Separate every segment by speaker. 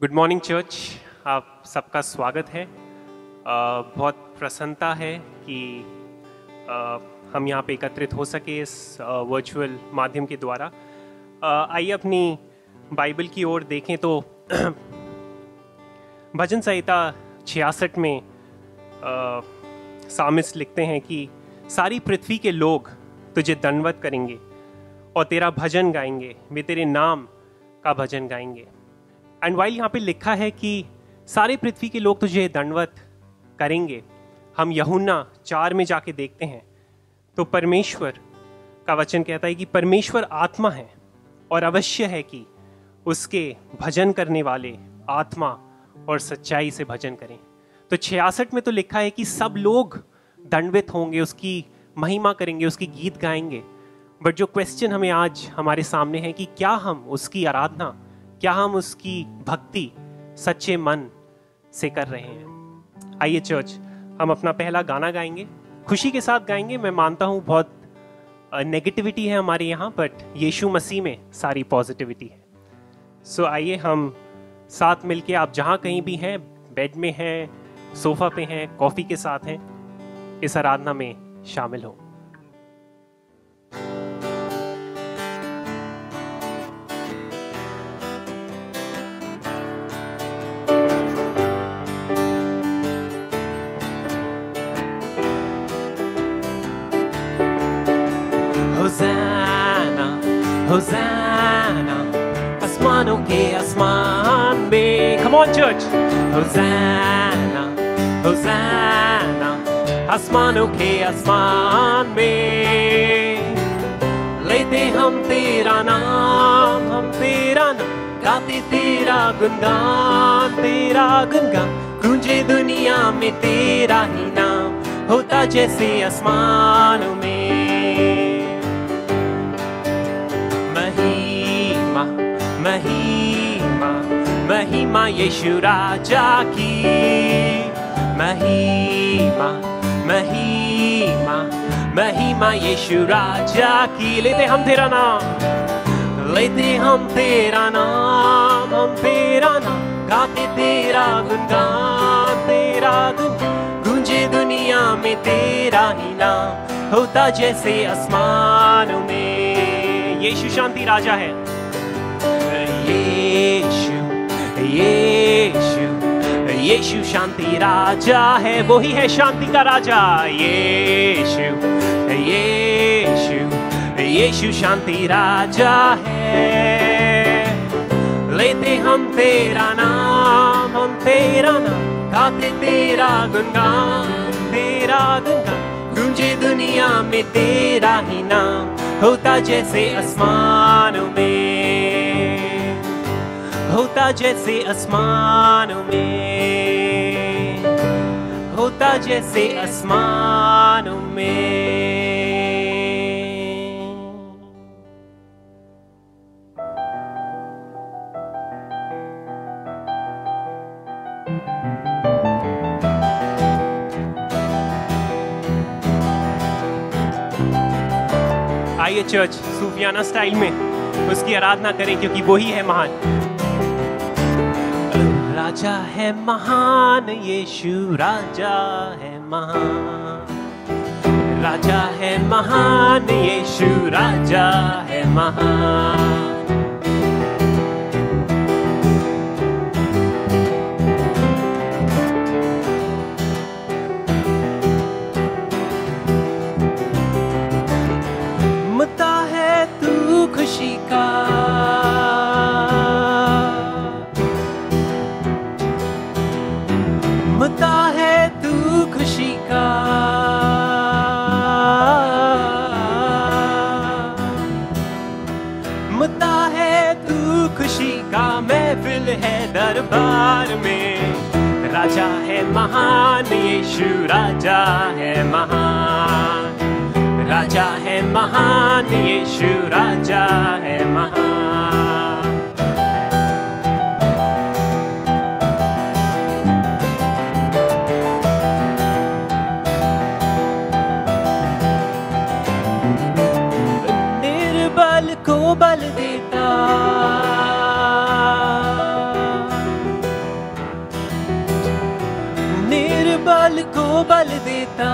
Speaker 1: Good morning church. आप सबका स्वागत है। बहुत प्रसन्नता है कि हम यहाँ पे एकत्रित हो सके इस वर्चुअल माध्यम के द्वारा। आइए अपनी बाइबल की ओर देखें तो भजन संहिता 66 में सामिस्ट लिखते हैं कि सारी पृथ्वी के लोग तुझे दंडवत करेंगे और तेरा भजन गाएंगे, वे तेरे नाम का भजन गाएंगे। एंड वाइल यहाँ पे लिखा है कि सारे पृथ्वी के लोग तुझे दंडवत करेंगे, हम यूहन्ना 4 में जाके देखते हैं तो परमेश्वर का वचन कहता है कि परमेश्वर आत्मा है और अवश्य है कि उसके भजन करने वाले आत्मा और सच्चाई से भजन करें। तो 66 में तो लिखा है कि सब लोग दंडवत होंगे, उसकी महिमा करेंगे, उसकी गीत गाएंगे। बट जो क्वेश्चन हमें आज हमारे सामने है कि क्या हम उसकी आराधना, क्या हम उसकी भक्ति सच्चे मन से कर रहे हैं। आइए चर्च, हम अपना पहला गाना गाएंगे, खुशी के साथ गाएंगे। मैं मानता हूं बहुत नेगेटिविटी है हमारे यहाँ, बट यीशु मसीह में सारी पॉजिटिविटी है। सो आइए हम साथ मिलके, आप जहां कहीं भी हैं, बेड में हैं, सोफा पे हैं, कॉफी के साथ हैं, इस आराधना में शामिल हो। होज़ाना होज़ाना आसमानों के आसमान में, कम ऑन चर्च। होज़ाना होज़ाना आसमानों के आसमान में, लेते हम तेरा नाम, हम तेरा नाम गाते, तेरा गुणगान, तेरा गुणगान गूंजे दुनिया में, तेरा ही नाम होता जैसे आसमानों में। महिमा महिमा महिमा यीशु राजा की, महिमा महिमा महिमा यीशु राजा की। लेते हम तेरा नाम, लेते हम तेरा नाम, हम तेरा नाम गाते, तेरा गुणगान, तेरा गुणगान गूंजे दुनिया में, तेरा ही नाम होता जैसे आसमानों में। यीशु शांति राजा है। यीशु यीशु यीशु शांति राजा है, वो ही है शांति का राजा। यीशु यीशु यीशु शांति राजा है। लेते हम तेरा नाम, हम तेरा नाम गाते, तेरा गुणगान, तेरा गुणगान गूंजे दुनिया में, तेरा ही नाम होता जैसे आसमानों में, होता जैसे आसमानों में, होता जैसे आसमानों में। आइए चर्च, सूफियाना स्टाइल में उसकी आराधना करें, क्योंकि वो ही है महान। राजा है महान, यीशु राजा है महान, राजा है महान, यीशु राजा है महान। मुद्दा है तू खुशी का, मुद्दा है तू खुशी का, मुद्दा है तू खुशी का, महफिल है दरबार में। राजा है महान, यीशु राजा है महान, राजा है महान, यीशु राजा है महान। निर्बल को बल देता, चलाता,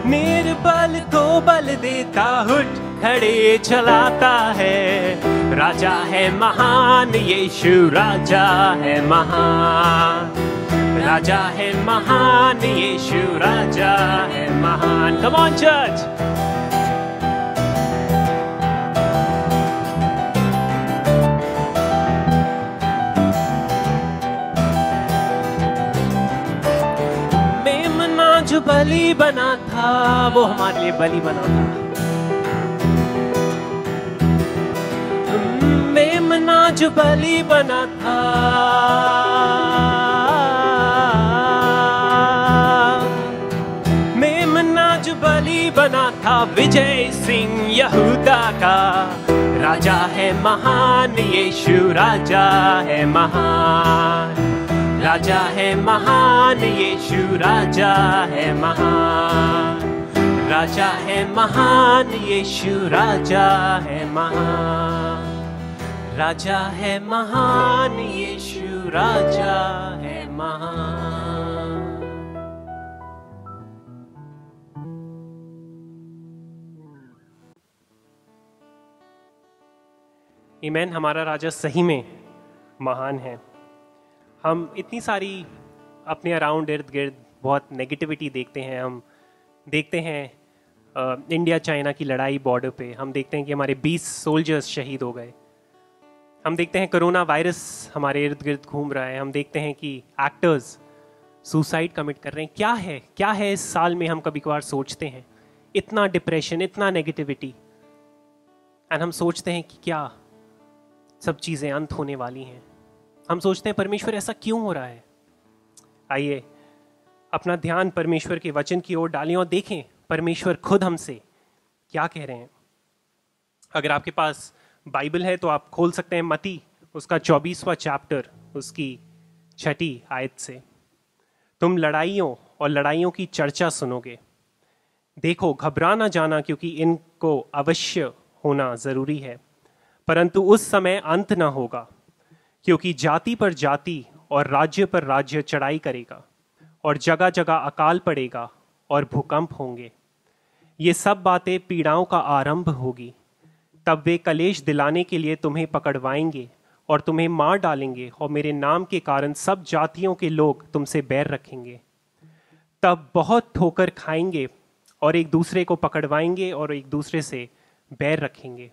Speaker 1: निर्बल को बल देता, उठ खड़े चलाता है। राजा है महान यीशु, राजा है महान, राजा है महान यीशु, राजा है महान। Come on church. मेमना जो बलि बना था, वो हमारे लिए बलि बना था। मेमना जो बलि बना था, मेमना जो बलि बना था, विजय सिंह यहूदा का। राजा है महान यीशु, राजा है महान, राजा है महान यीशु, राजा है महान, राजा है महान यीशु, राजा है महान, राजा है महान यीशु, राजा है महान। आमीन। हमारा राजा सही में महान है। हम इतनी सारी अपने अराउंड इर्द गिर्द बहुत नेगेटिविटी देखते हैं। हम देखते हैं इंडिया चाइना की लड़ाई बॉर्डर पे, हम देखते हैं कि हमारे 20 सोल्जर्स शहीद हो गए। हम देखते हैं कोरोना वायरस हमारे इर्द गिर्द घूम रहा है। हम देखते हैं कि एक्टर्स सुसाइड कमिट कर रहे हैं। क्या है इस साल में, हम कभी कभार सोचते हैं। इतना डिप्रेशन, इतना नेगेटिविटी, एंड हम सोचते हैं कि क्या सब चीज़ें अंत होने वाली हैं। हम सोचते हैं परमेश्वर ऐसा क्यों हो रहा है। आइए अपना ध्यान परमेश्वर के वचन की ओर डालें और देखें परमेश्वर खुद हमसे क्या कह रहे हैं। अगर आपके पास बाइबल है तो आप खोल सकते हैं मत्ती उसका 24वां चैप्टर, उसकी 6ठी आयत से। तुम लड़ाइयों और लड़ाइयों की चर्चा सुनोगे, देखो घबरा ना जाना, क्योंकि इनको अवश्य होना जरूरी है, परंतु उस समय अंत न होगा। क्योंकि जाति पर जाति और राज्य पर राज्य चढ़ाई करेगा, और जगह जगह अकाल पड़ेगा और भूकंप होंगे। ये सब बातें पीड़ाओं का आरंभ होगी। तब वे कलेश दिलाने के लिए तुम्हें पकड़वाएंगे और तुम्हें मार डालेंगे, और मेरे नाम के कारण सब जातियों के लोग तुमसे बैर रखेंगे। तब बहुत ठोकर खाएंगे और एक दूसरे को पकड़वाएंगे और एक दूसरे से बैर रखेंगे।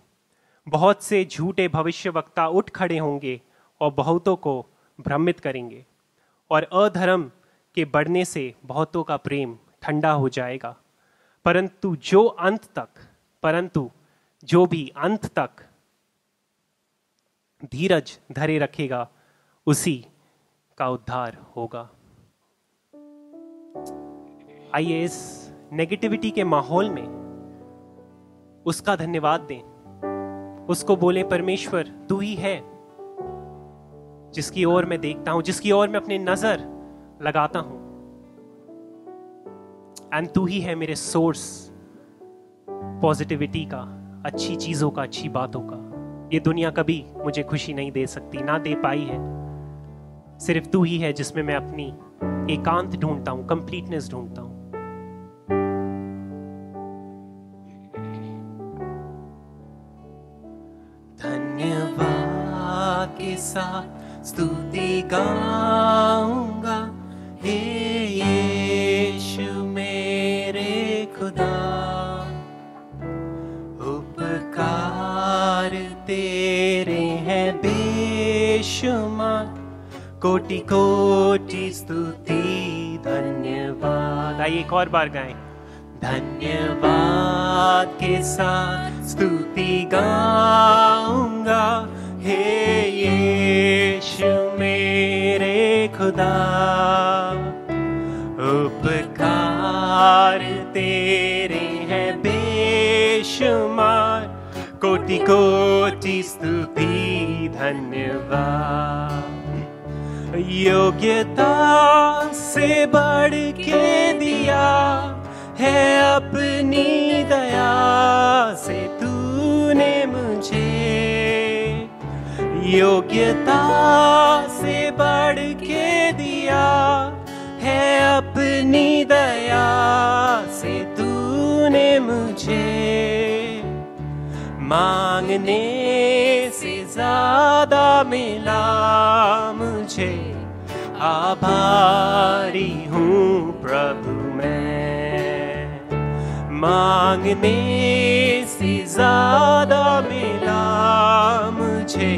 Speaker 1: बहुत से झूठे भविष्यवक्ता उठ खड़े होंगे और बहुतों को भ्रमित करेंगे, और अधर्म के बढ़ने से बहुतों का प्रेम ठंडा हो जाएगा। परंतु जो भी अंत तक धीरज धरे रखेगा, उसी का उद्धार होगा। आइए इस नेगेटिविटी के माहौल में उसका धन्यवाद दें। उसको बोले परमेश्वर तू ही है जिसकी ओर मैं देखता हूं, जिसकी ओर मैं अपनी नजर लगाता हूं, एंड तू ही है मेरे सोर्स पॉजिटिविटी का, अच्छी चीजों का, अच्छी बातों का। ये दुनिया कभी मुझे खुशी नहीं दे सकती, ना दे पाई है। सिर्फ तू ही है जिसमें मैं अपनी एकांत ढूंढता हूं, कंप्लीटनेस ढूंढता हूं। धन्यवाद के साथ स्तुति गाऊंगा, हे यीशु मेरे खुदा। उपकार तेरे हैं बेशुमार, कोटि कोटि स्तुति धन्यवाद। आइए एक और बार गाएं। धन्यवाद के साथ स्तुति गाऊंगा, हे यीशु मेरे खुदा। उपकार तेरे हैं बेशुमार, कोटि कोटि स्तुति धन्यवाद। योग्यता से बढ़ के दिया है अपनी दया से तूने मुझे, योग्यता से बढ़ के दिया है, अपनी दया से तूने मुझे मांगने से ज्यादा मिला मुझे। आभारी हूँ प्रभु मैं, मांगने से ज्यादा मिला मुझे।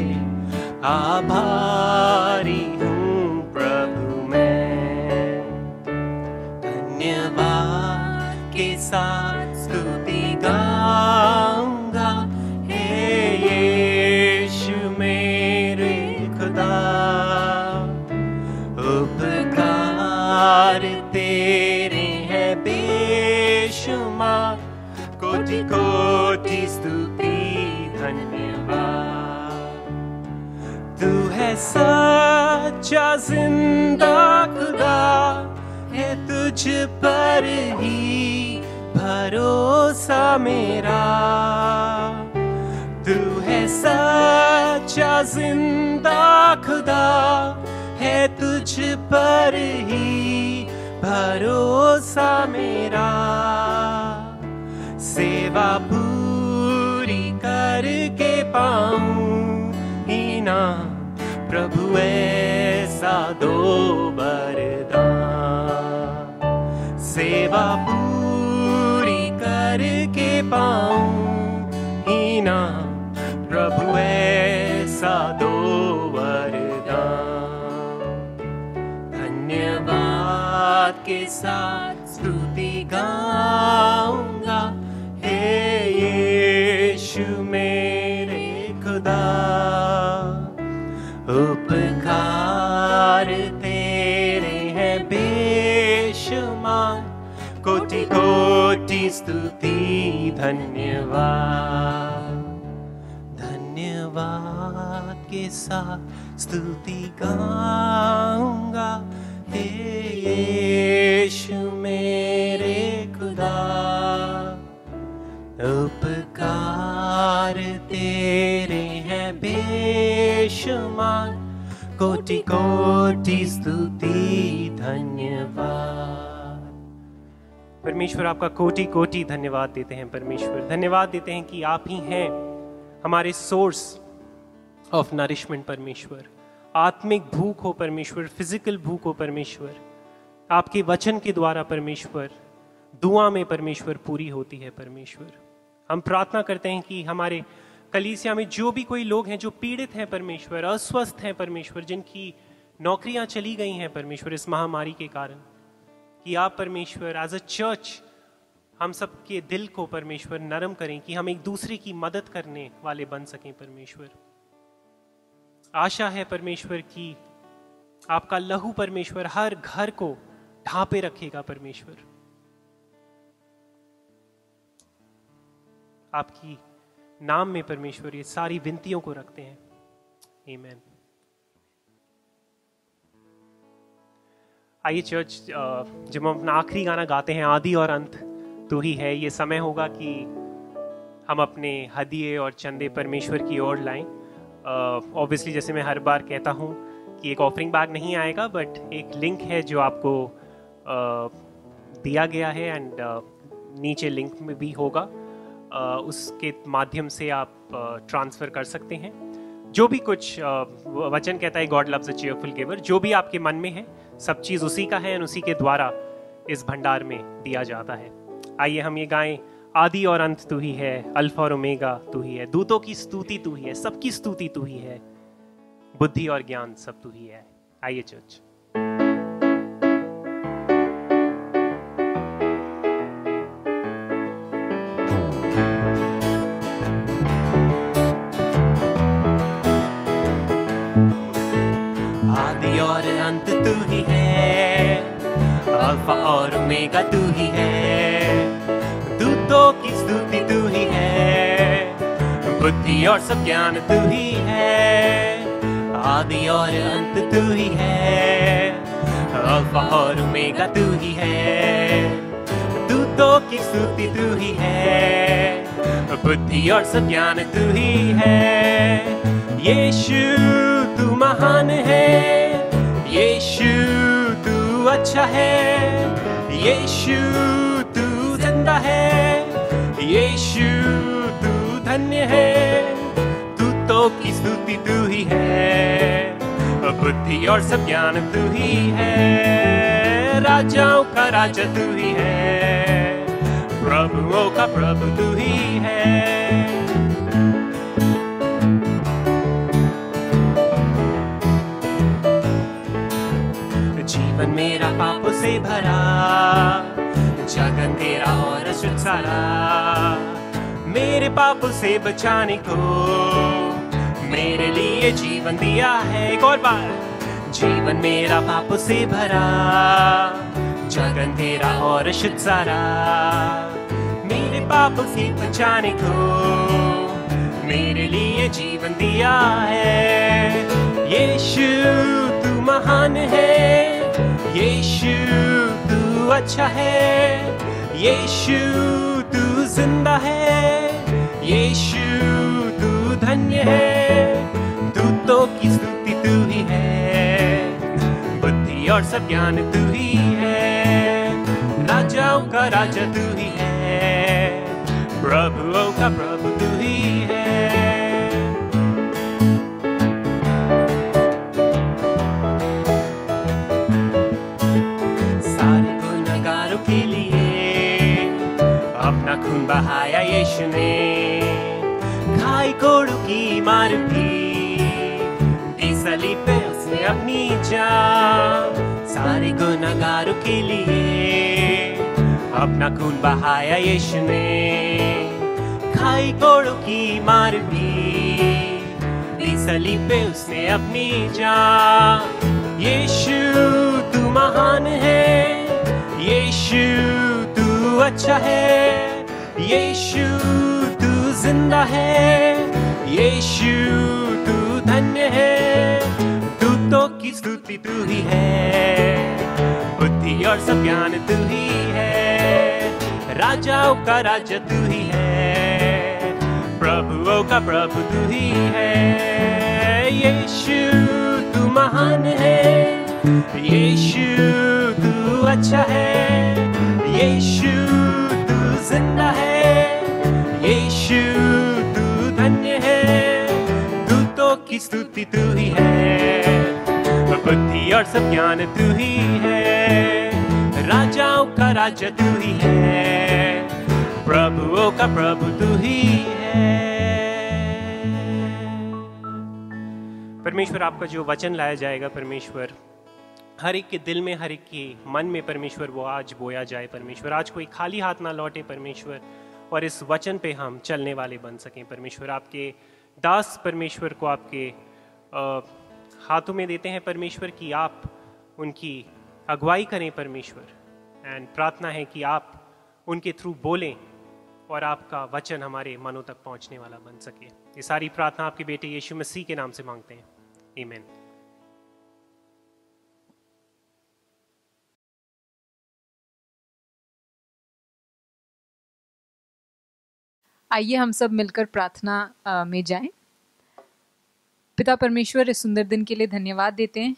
Speaker 1: आभारी हूँ प्रभु मैं। धन्यवाद के साथ स्तुति गाऊंगा, हे यीशु मेरे खुदा। उपकार तेरे हैं बेशुमार, कोटि कोटि स्तुति धन्यवाद। तू है सच्चा जिंदा खुदा, है तुझ पर ही भरोसा मेरा। तू है सच्चा जिंदा खुदा, है तुझ पर ही भरोसा मेरा। सेवा पूरी करके पाऊं इनाम, प्रभु ऐसा दो वरदान। सेवा पूरी करके पाऊं इनाम, प्रभु ऐसा दो वरदान। धन्यवाद के साथ स्तुति गाऊंगा, हे यीशु मेरे खुदा। उपकार तेरे हैं बेशुमार, कोटि कोटि स्तुति धन्यवाद। धन्यवाद के साथ स्तुति गाऊंगा, हे यीशु मेरे खुदा। उपकार तेरे हैं बेशुमार, कोटि कोटि स्तुति धन्यवाद। परमेश्वर आपका कोटि कोटि धन्यवाद देते हैं। परमेश्वर धन्यवाद देते हैं कि आप ही हैं हमारे सोर्स ऑफ नरिशमेंट। परमेश्वर आत्मिक भूख हो परमेश्वर, फिजिकल भूख हो परमेश्वर, आपके वचन के द्वारा परमेश्वर दुआ में परमेश्वर पूरी होती है। परमेश्वर हम प्रार्थना करते हैं कि हमारे कलीसिया में जो भी कोई लोग हैं जो पीड़ित हैं परमेश्वर, अस्वस्थ हैं परमेश्वर, जिनकी नौकरियां चली गई हैं परमेश्वर इस महामारी के कारण, कि आप परमेश्वर एज अ चर्च हम सबके दिल को परमेश्वर नरम करें कि हम एक दूसरे की मदद करने वाले बन सकें। परमेश्वर आशा है परमेश्वर कि आपका लहू परमेश्वर हर घर को ढांपे रखेगा। परमेश्वर आपकी नाम में परमेश्वर ये सारी विनतियों को रखते हैं। आमीन। आइए चर्च, जब हम अपना आखिरी गाना गाते हैं आदि और अंत तू ही है, ये समय होगा कि हम अपने हदिये और चंदे परमेश्वर की ओर लाएं। ऑब्वियसली जैसे मैं हर बार कहता हूँ कि एक ऑफरिंग बैग नहीं आएगा, बट एक लिंक है जो आपको दिया गया है एंड नीचे लिंक में भी होगा, उसके माध्यम से आप ट्रांसफ़र कर सकते हैं। जो भी कुछ वचन कहता है God loves a cheerful giver, जो भी आपके मन में है सब चीज़ उसी का है और उसी के द्वारा इस भंडार में दिया जाता है। आइए हम ये गाएं, आदि और अंत तू ही है, अल्फा और ओमेगा तू ही है, दूतों की स्तुति तू ही है, सबकी स्तुति तू ही है, बुद्धि और ज्ञान सब तू ही है। आइए चर्च। आदि और अंत तू ही है, अल्फा और ओमेगा तू ही है, दूतों की स्तुति तू ही है, बुद्धि और सब ज्ञान तू ही है। आदि और अंत तू ही है, अल्फा और ओमेगा तू ही है, दूतों की स्तुति तू ही है, बुद्धि और सब ज्ञान तू ही है। यीशु तू महान है, यीशु तू अच्छा है, यीशु तू जिंदा है, यीशु तू धन्य है, दूतों की स्तुति तू ही है, बुद्धि और सब ज्ञान तू ही है, राजाओं का राजा तू ही है, प्रभुओं का प्रभु तू ही है। जीवन मेरा पापों से भरा, जगत तेरा और अशुद्ध सारा, मेरे पापों से बचाने को मेरे लिए जीवन दिया है। एक और बार, जीवन मेरा पापों से भरा, जगत तेरा और अशुद्ध सारा, मेरे पापों से बचाने को मेरे लिए जीवन दिया है। यीशु तू महान है, यीशु तू अच्छा है, यीशु तू जिंदा है, यीशु तू धन्य है, दूतों की स्तुति तू ही है, बुद्धि और सब ज्ञान तू ही है, राजाओं का राजा तू ही है, प्रभुओं का प्रभु तू ही है। सारे गुनहगारों के लिए अपना खून बहाया यीशु ने, खाई कोड़ू की मार की, दी सलीब पे उसने अपनी जान, सारे गुनहगारों के लिए अपना खून बहाया यीशु ने, खाई कोड़ू की मार की, दी सलीब पे उसने अपनी जान। यीशु तू महान है, यीशु तू अच्छा है, यीशु तू जिंदा है, यीशु तू धन्य है, दूतों की स्तुति तू ही है, बुद्धि और सब ज्ञान तू ही है, राजाओं का राजा तू ही है, प्रभुओं का प्रभु तू ही है। यीशु तू महान है, यीशु तू अच्छा है, यीशु तू जिंदा है, यीशु तू धन्य है, दूतों की स्तुति तू ही है, बुद्धि और सब ज्ञान तू ही है, राजाओं का राजा तू ही है, प्रभुओं का प्रभु तू ही है। परमेश्वर आपका जो वचन लाया जाएगा, परमेश्वर हर एक के दिल में, हर एक के मन में परमेश्वर वो आज बोया जाए। परमेश्वर आज कोई खाली हाथ ना लौटे परमेश्वर, और इस वचन पे हम चलने वाले बन सकें। परमेश्वर आपके दास परमेश्वर को आपके हाथों में देते हैं परमेश्वर, कि आप उनकी अगुवाई करें परमेश्वर, एंड प्रार्थना है कि आप उनके थ्रू बोलें और आपका वचन हमारे मनों तक पहुंचने वाला बन सके। ये सारी प्रार्थना आपके बेटे यीशु मसीह के नाम से मांगते हैं, आमीन।
Speaker 2: आइए हम सब मिलकर प्रार्थना में जाएं। पिता परमेश्वर, इस सुंदर दिन के लिए धन्यवाद देते हैं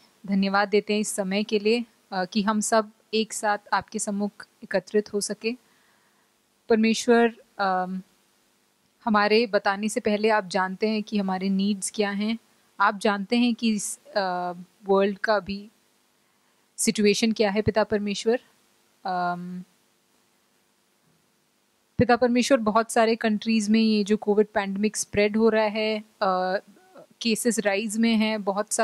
Speaker 2: इस समय के लिए कि हम सब एक साथ आपके सम्मुख एकत्रित हो सके। परमेश्वर, हमारे बताने से पहले आप जानते हैं कि हमारे नीड्स क्या हैं। आप जानते हैं कि इस वर्ल्ड का भी सिचुएशन क्या है। पिता परमेश्वर, बहुत सारे कंट्रीज़ में ये जो कोविड पैंडमिक स्प्रेड हो रहा है, केसेस राइज में हैं, बहुत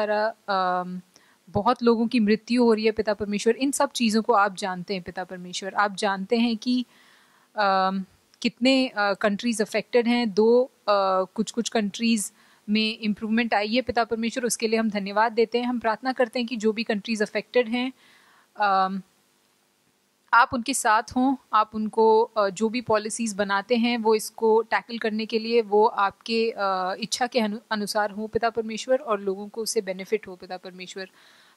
Speaker 2: लोगों की मृत्यु हो रही है। पिता परमेश्वर, इन सब चीज़ों को आप जानते हैं। पिता परमेश्वर, आप जानते हैं कि कितने कंट्रीज़ अफेक्टेड हैं। कुछ कंट्रीज़ में इम्प्रूवमेंट आई है। पिता परमेश्वर, उसके लिए हम धन्यवाद देते हैं। हम प्रार्थना करते हैं कि जो भी कंट्रीज़ अफेक्टेड हैं, आप उनके साथ हों। आप उनको जो भी पॉलिसीज़ बनाते हैं वो इसको टैकल करने के लिए वो आपके इच्छा के अनुसार हो पिता परमेश्वर, और लोगों को उससे बेनिफिट हो। पिता परमेश्वर,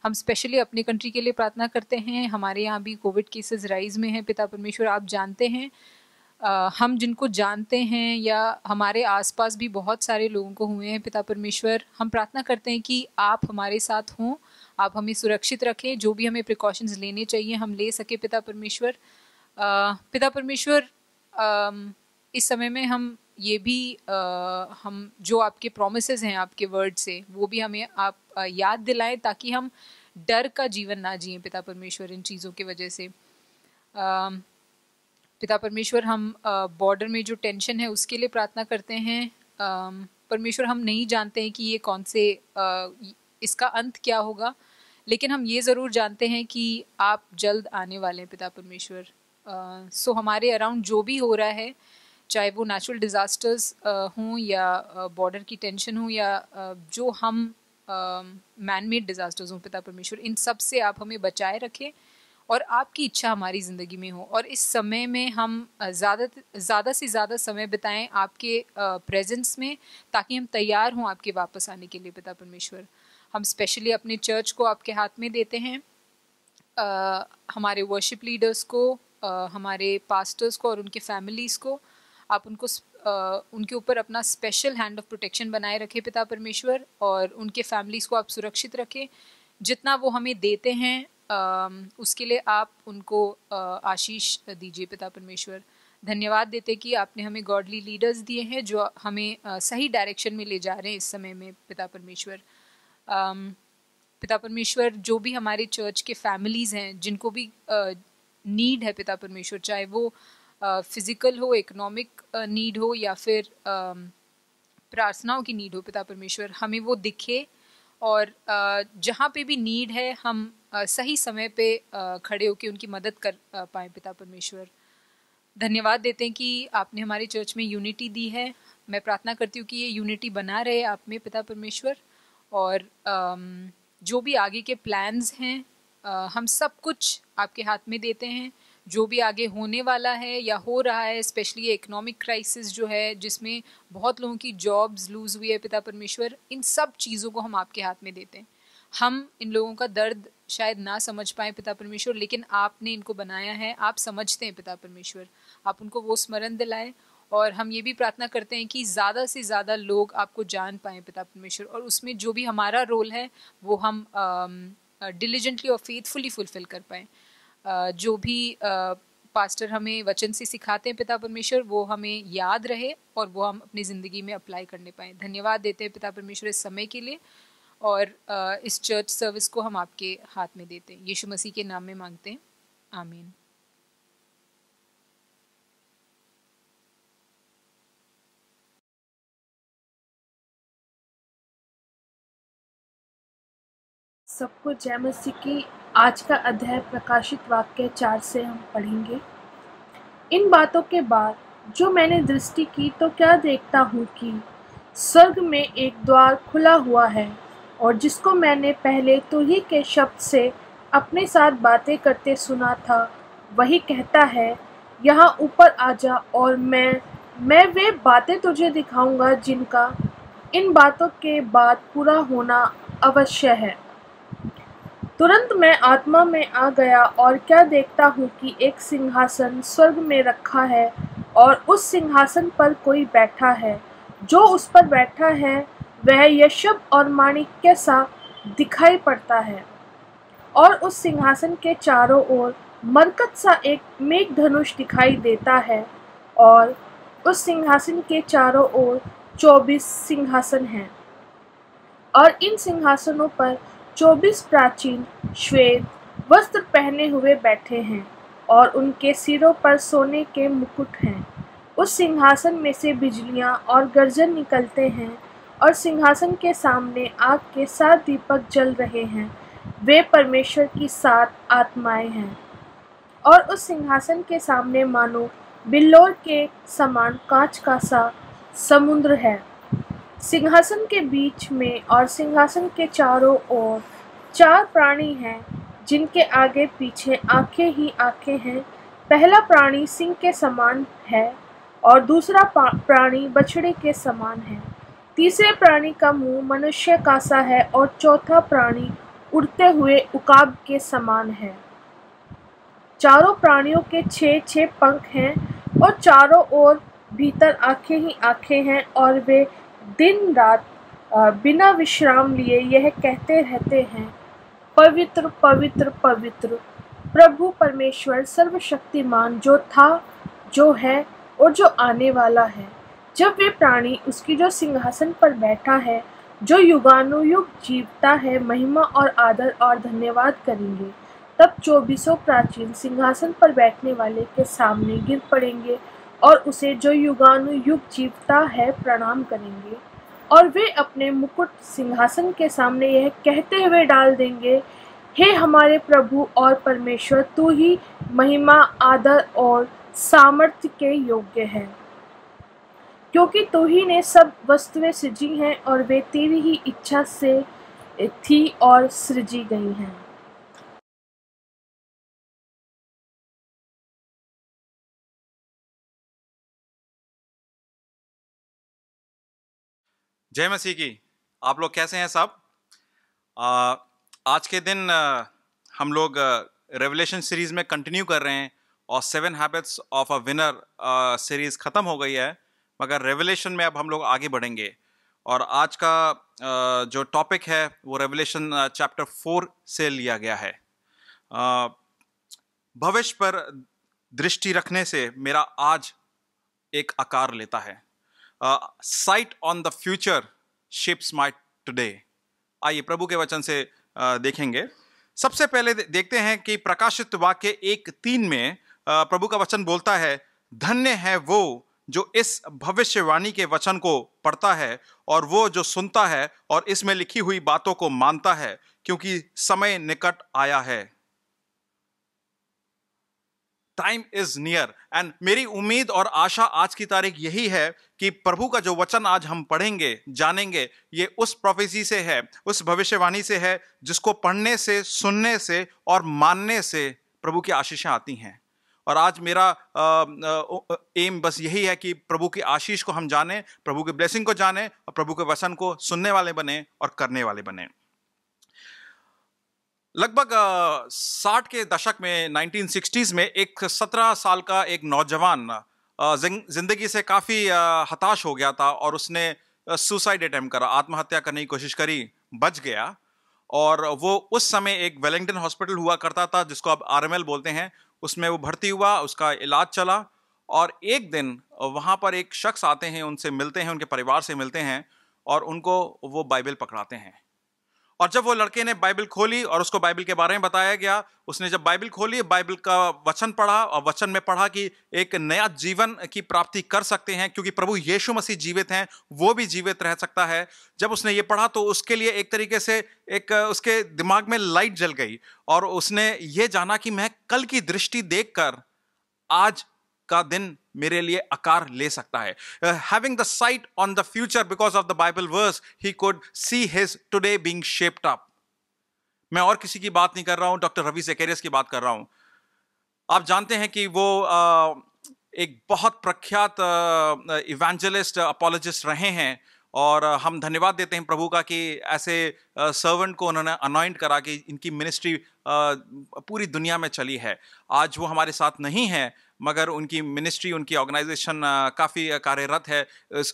Speaker 2: हम स्पेशली अपनी कंट्री के लिए प्रार्थना करते हैं। हमारे यहाँ भी कोविड केसेस राइज में हैं। पिता परमेश्वर, आप जानते हैं हम जिनको जानते हैं या हमारे आसपास भी बहुत सारे लोगों को हुए हैं पिता परमेश्वर, हम प्रार्थना करते हैं कि आप हमारे साथ हों, आप हमें सुरक्षित रखें, जो भी हमें प्रिकॉशंस लेने चाहिए हम ले सके पिता परमेश्वर। पिता परमेश्वर, इस समय में हम ये भी हम जो आपके प्रोमिसेस हैं आपके वर्ड से, वो भी हमें आप याद दिलाएं, ताकि हम डर का जीवन ना जिए पिता परमेश्वर इन चीज़ों की वजह से। पिता परमेश्वर, हम बॉर्डर में जो टेंशन है उसके लिए प्रार्थना करते हैं। परमेश्वर, हम नहीं जानते हैं कि ये कौन से इसका अंत क्या होगा, लेकिन हम ये ज़रूर जानते हैं कि आप जल्द आने वाले हैं पिता परमेश्वर। सो हमारे अराउंड जो भी हो रहा है, चाहे वो नेचुरल डिज़ास्टर्स हों या बॉर्डर की टेंशन हो या जो हम मैन मेड डिज़ास्टर्स हों पिता परमेश्वर, इन सब से आप हमें बचाए रखें और आपकी इच्छा हमारी ज़िंदगी में हो। और इस समय में हम ज़्यादा से ज़्यादा समय बिताएं आपके प्रेजेंस में, ताकि हम तैयार हों आपके वापस आने के लिए पिता परमेश्वर। हम स्पेशली अपने चर्च को आपके हाथ में देते हैं, हमारे वर्शिप लीडर्स को, हमारे पास्टर्स को और उनके फैमिलीज़ को। आप उनको उनके ऊपर अपना स्पेशल हैंड ऑफ प्रोटेक्शन बनाए रखें पिता परमेश्वर, और उनके फैमिलीज़ को आप सुरक्षित रखें। जितना वो हमें देते हैं उसके लिए आप उनको आशीष दीजिए पिता परमेश्वर। धन्यवाद देते कि आपने हमें गॉडली लीडर्स दिए हैं जो हमें सही डायरेक्शन में ले जा रहे हैं इस समय में पिता परमेश्वर। पिता परमेश्वर, जो भी हमारे चर्च के फैमिलीज़ हैं जिनको भी नीड है पिता परमेश्वर, चाहे वो फिज़िकल हो, इकोनॉमिक नीड हो या फिर प्रार्थनाओं की नीड हो पिता परमेश्वर, हमें वो दिखे, और जहाँ पे भी नीड है हम सही समय पे खड़े होकर उनकी मदद कर पाएँ पिता परमेश्वर। धन्यवाद देते हैं कि आपने हमारे चर्च में यूनिटी दी है। मैं प्रार्थना करती हूँ कि ये यूनिटी बना रहे आप में पिता परमेश्वर, और जो भी आगे के प्लान्स हैं हम सब कुछ आपके हाथ में देते हैं। जो भी आगे होने वाला है या हो रहा है, स्पेशली ये इकोनॉमिक क्राइसिस जो है जिसमें बहुत लोगों की जॉब्स लूज़ हुई है पिता परमेश्वर, इन सब चीज़ों को हम आपके हाथ में देते हैं। हम इन लोगों का दर्द शायद ना समझ पाएँ पिता परमेश्वर, लेकिन आपने इनको बनाया है, आप समझते हैं पिता परमेश्वर। आप उनको वो स्मरण दिलाएं, और हम ये भी प्रार्थना करते हैं कि ज़्यादा से ज़्यादा लोग आपको जान पाएँ पिता परमेश्वर, और उसमें जो भी हमारा रोल है वो हम डिलीजेंटली और फेथफुली फुलफिल कर पाएँ। जो भी पास्टर हमें वचन से सिखाते हैं पिता परमेश्वर, वो हमें याद रहे और वो हम अपनी ज़िंदगी में अप्लाई करने पाएँ। धन्यवाद देते हैं पिता परमेश्वर इस समय के लिए, और इस चर्च सर्विस को हम आपके हाथ में देते हैं। यीशु मसीह के नाम में मांगते हैं, आमीन।
Speaker 3: सबको जय मसीह की। आज का अध्याय प्रकाशित वाक्य 4 से हम पढ़ेंगे। इन बातों के बाद जो मैंने दृष्टि की तो क्या देखता हूँ कि स्वर्ग में एक द्वार खुला हुआ है, और जिसको मैंने पहले तुही के शब्द से अपने साथ बातें करते सुना था, वही कहता है, यहाँ ऊपर आ जा, और मैं वे बातें तुझे दिखाऊंगा जिनका इन बातों के बाद पूरा होना अवश्य है। तुरंत मैं आत्मा में आ गया, और क्या देखता हूँ कि एक सिंहासन स्वर्ग में रखा है, और उस सिंहासन पर कोई बैठा है। जो उस पर बैठा है वह यशब और माणिक्य सा दिखाई पड़ता है, और उस सिंहासन के चारों ओर मरकत सा एक मेघधनुष दिखाई देता है, और उस सिंहासन के चारों ओर 24 सिंहासन हैं, और इन सिंहासनों पर 24 प्राचीन श्वेत वस्त्र पहने हुए बैठे हैं, और उनके सिरों पर सोने के मुकुट हैं। उस सिंहासन में से बिजलियां और गर्जन निकलते हैं, और सिंहासन के सामने आग के 7 दीपक जल रहे हैं। वे परमेश्वर की 7 आत्माएं हैं, और उस सिंहासन के सामने मानो बिल्लोर के समान कांच का सा समुद्र है। सिंहासन के बीच में और सिंहासन के चारों ओर 4 प्राणी हैं, जिनके आगे पीछे आंखें ही आंखें हैं। पहला प्राणी सिंह के समान है, और दूसरा प्राणी बछड़े के समान है। तीसरे प्राणी का मुंह मनुष्य का सा है, और चौथा प्राणी उड़ते हुए उकाब के समान है। चारों प्राणियों के 6-6 पंख हैं, और चारों ओर भीतर आँखें ही आँखें हैं, और वे दिन रात बिना विश्राम लिए यह कहते रहते हैं, पवित्र पवित्र पवित्र प्रभु परमेश्वर सर्वशक्तिमान, जो था, जो है और जो आने वाला है। जब वे प्राणी उसकी जो सिंहासन पर बैठा है, जो युगानुयुग जीवता है, महिमा और आदर और धन्यवाद करेंगे। तब 24 प्राचीन सिंहासन पर बैठने वाले के सामने गिर पड़ेंगे और उसे जो युगानुयुग जीवता है प्रणाम करेंगे। और वे अपने मुकुट सिंहासन के सामने यह कहते हुए डाल देंगे, हे हमारे प्रभु और परमेश्वर, तू ही महिमा, आदर और सामर्थ्य के योग्य है, क्योंकि तू ही ने सब वस्तुएं सृजी हैं और वे तेरी ही इच्छा से थी और सृजी गई हैं।
Speaker 4: जय मसीह की। आप लोग कैसे हैं सब? आज के दिन हम लोग रेवलेशन सीरीज में कंटिन्यू कर रहे हैं और 7 habits of a winner series खत्म हो गई है, मगर रेवलेशन में अब हम लोग आगे बढ़ेंगे। और आज का जो टॉपिक है वो रेवलेशन चैप्टर 4 से लिया गया है। भविष्य पर दृष्टि रखने से मेरा आज एक आकार लेता है। Site on the future shapes my today. आइए प्रभु के वचन से देखेंगे। सबसे पहले देखते हैं कि प्रकाशित वाक्य 1:3 में प्रभु का वचन बोलता है, धन्य है वो जो इस भविष्यवाणी के वचन को पढ़ता है और वो जो सुनता है और इसमें लिखी हुई बातों को मानता है, क्योंकि समय निकट आया है। Time is near. एंड मेरी उम्मीद और आशा आज की तारीख यही है कि प्रभु का जो वचन आज हम पढ़ेंगे, जानेंगे, ये उस प्रोफेसी से है, उस भविष्यवाणी से है जिसको पढ़ने से, सुनने से और मानने से प्रभु की आशीषें आती हैं। और आज मेरा एम बस यही है कि प्रभु की आशीष को हम जाने, प्रभु की ब्लेसिंग को जाने और प्रभु के वचन को सुनने वाले बने और करने वाले बने। लगभग 60 के दशक में 1960s में एक 17 साल का एक नौजवान जिंदगी से काफ़ी हताश हो गया था और उसने सुसाइड अटेम्प्ट करा, आत्महत्या करने की कोशिश करी, बच गया। और वो उस समय एक वेलिंगटन हॉस्पिटल हुआ करता था जिसको अब RML बोलते हैं, उसमें वो भर्ती हुआ, उसका इलाज चला। और एक दिन वहाँ पर एक शख्स आते हैं, उनसे मिलते हैं, उनके परिवार से मिलते हैं और उनको वो बाइबल पकड़ाते हैं। और जब वो लड़के ने बाइबल खोली और उसको बाइबल के बारे में बताया गया, उसने जब बाइबल खोली, बाइबल का वचन पढ़ा और वचन में पढ़ा कि एक नया जीवन की प्राप्ति कर सकते हैं क्योंकि प्रभु यीशु मसीह जीवित हैं, वो भी जीवित रह सकता है। जब उसने ये पढ़ा तो उसके लिए एक तरीके से एक उसके दिमाग में लाइट जल गई और उसने ये जाना कि मैं कल की दृष्टि देखकर आज का दिन मेरे लिए आकार ले सकता है। Having the sight on the future because of the Bible verse, he could see his today being shaped up. मैं और किसी की बात नहीं कर रहा हूं, डॉक्टर रवि ज़ेकेरियस की बात कर रहा हूं। आप जानते हैं कि वो एक बहुत प्रख्यात इवेंजलिस्ट, अपोलोजिस्ट रहे हैं और हम धन्यवाद देते हैं प्रभु का कि ऐसे सर्वेंट को उन्होंने अनॉइंट करा कि इनकी मिनिस्ट्री पूरी दुनिया में चली है। आज वो हमारे साथ नहीं है, मगर उनकी मिनिस्ट्री, उनकी ऑर्गेनाइजेशन काफ़ी कार्यरत है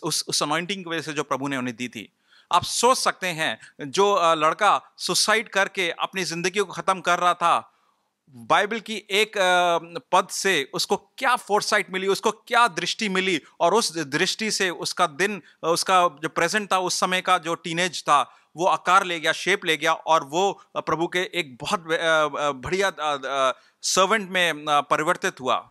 Speaker 4: उस अनॉइंटिंग की वजह से जो प्रभु ने उन्हें दी थी। आप सोच सकते हैं, जो लड़का सुसाइड करके अपनी ज़िंदगी को ख़त्म कर रहा था, बाइबल की एक पद से उसको क्या फोरसाइट मिली, उसको क्या दृष्टि मिली, और उस दृष्टि से उसका दिन, उसका जो प्रेजेंट था, उस समय का जो टीनेज था, वो आकार ले गया, शेप ले गया और वो प्रभु के एक बहुत बढ़िया सर्वेंट में परिवर्तित हुआ।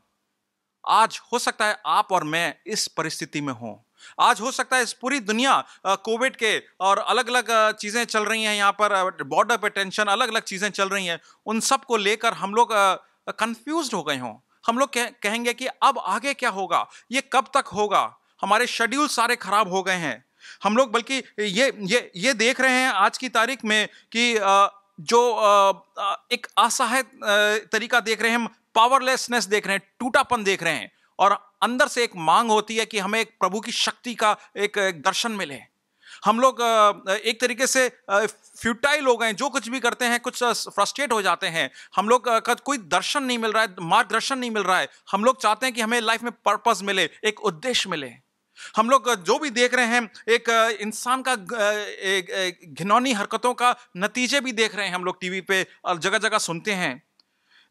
Speaker 4: आज हो सकता है आप और मैं इस परिस्थिति में हों। आज हो सकता है इस पूरी दुनिया कोविड के और अलग अलग चीज़ें चल रही हैं, यहाँ पर बॉर्डर पे टेंशन, अलग अलग चीज़ें चल रही हैं, उन सब को लेकर हम लोग कंफ्यूज्ड हो गए हों। हम लोग कहेंगे कि अब आगे क्या होगा, ये कब तक होगा, हमारे शेड्यूल सारे खराब हो गए हैं। हम लोग बल्कि ये देख रहे हैं आज की तारीख में कि जो एक असहाय तरीका देख रहे हैं, हम पावरलेसनेस देख रहे हैं, टूटापन देख रहे हैं, और अंदर से एक मांग होती है कि हमें एक प्रभु की शक्ति का एक दर्शन मिले। हम लोग एक तरीके से फ्यूटाइल हो गए, जो कुछ भी करते हैं कुछ फ्रस्ट्रेट हो जाते हैं। हम लोग का कोई दर्शन नहीं मिल रहा है, मार्गदर्शन नहीं मिल रहा है। हम लोग चाहते हैं कि हमें लाइफ में पर्पस मिले, एक उद्देश्य मिले। हम लोग जो भी देख रहे हैं एक इंसान का घिनौनी हरकतों का नतीजे भी देख रहे हैं, हम लोग टीवी पे और जगह जगह सुनते हैं।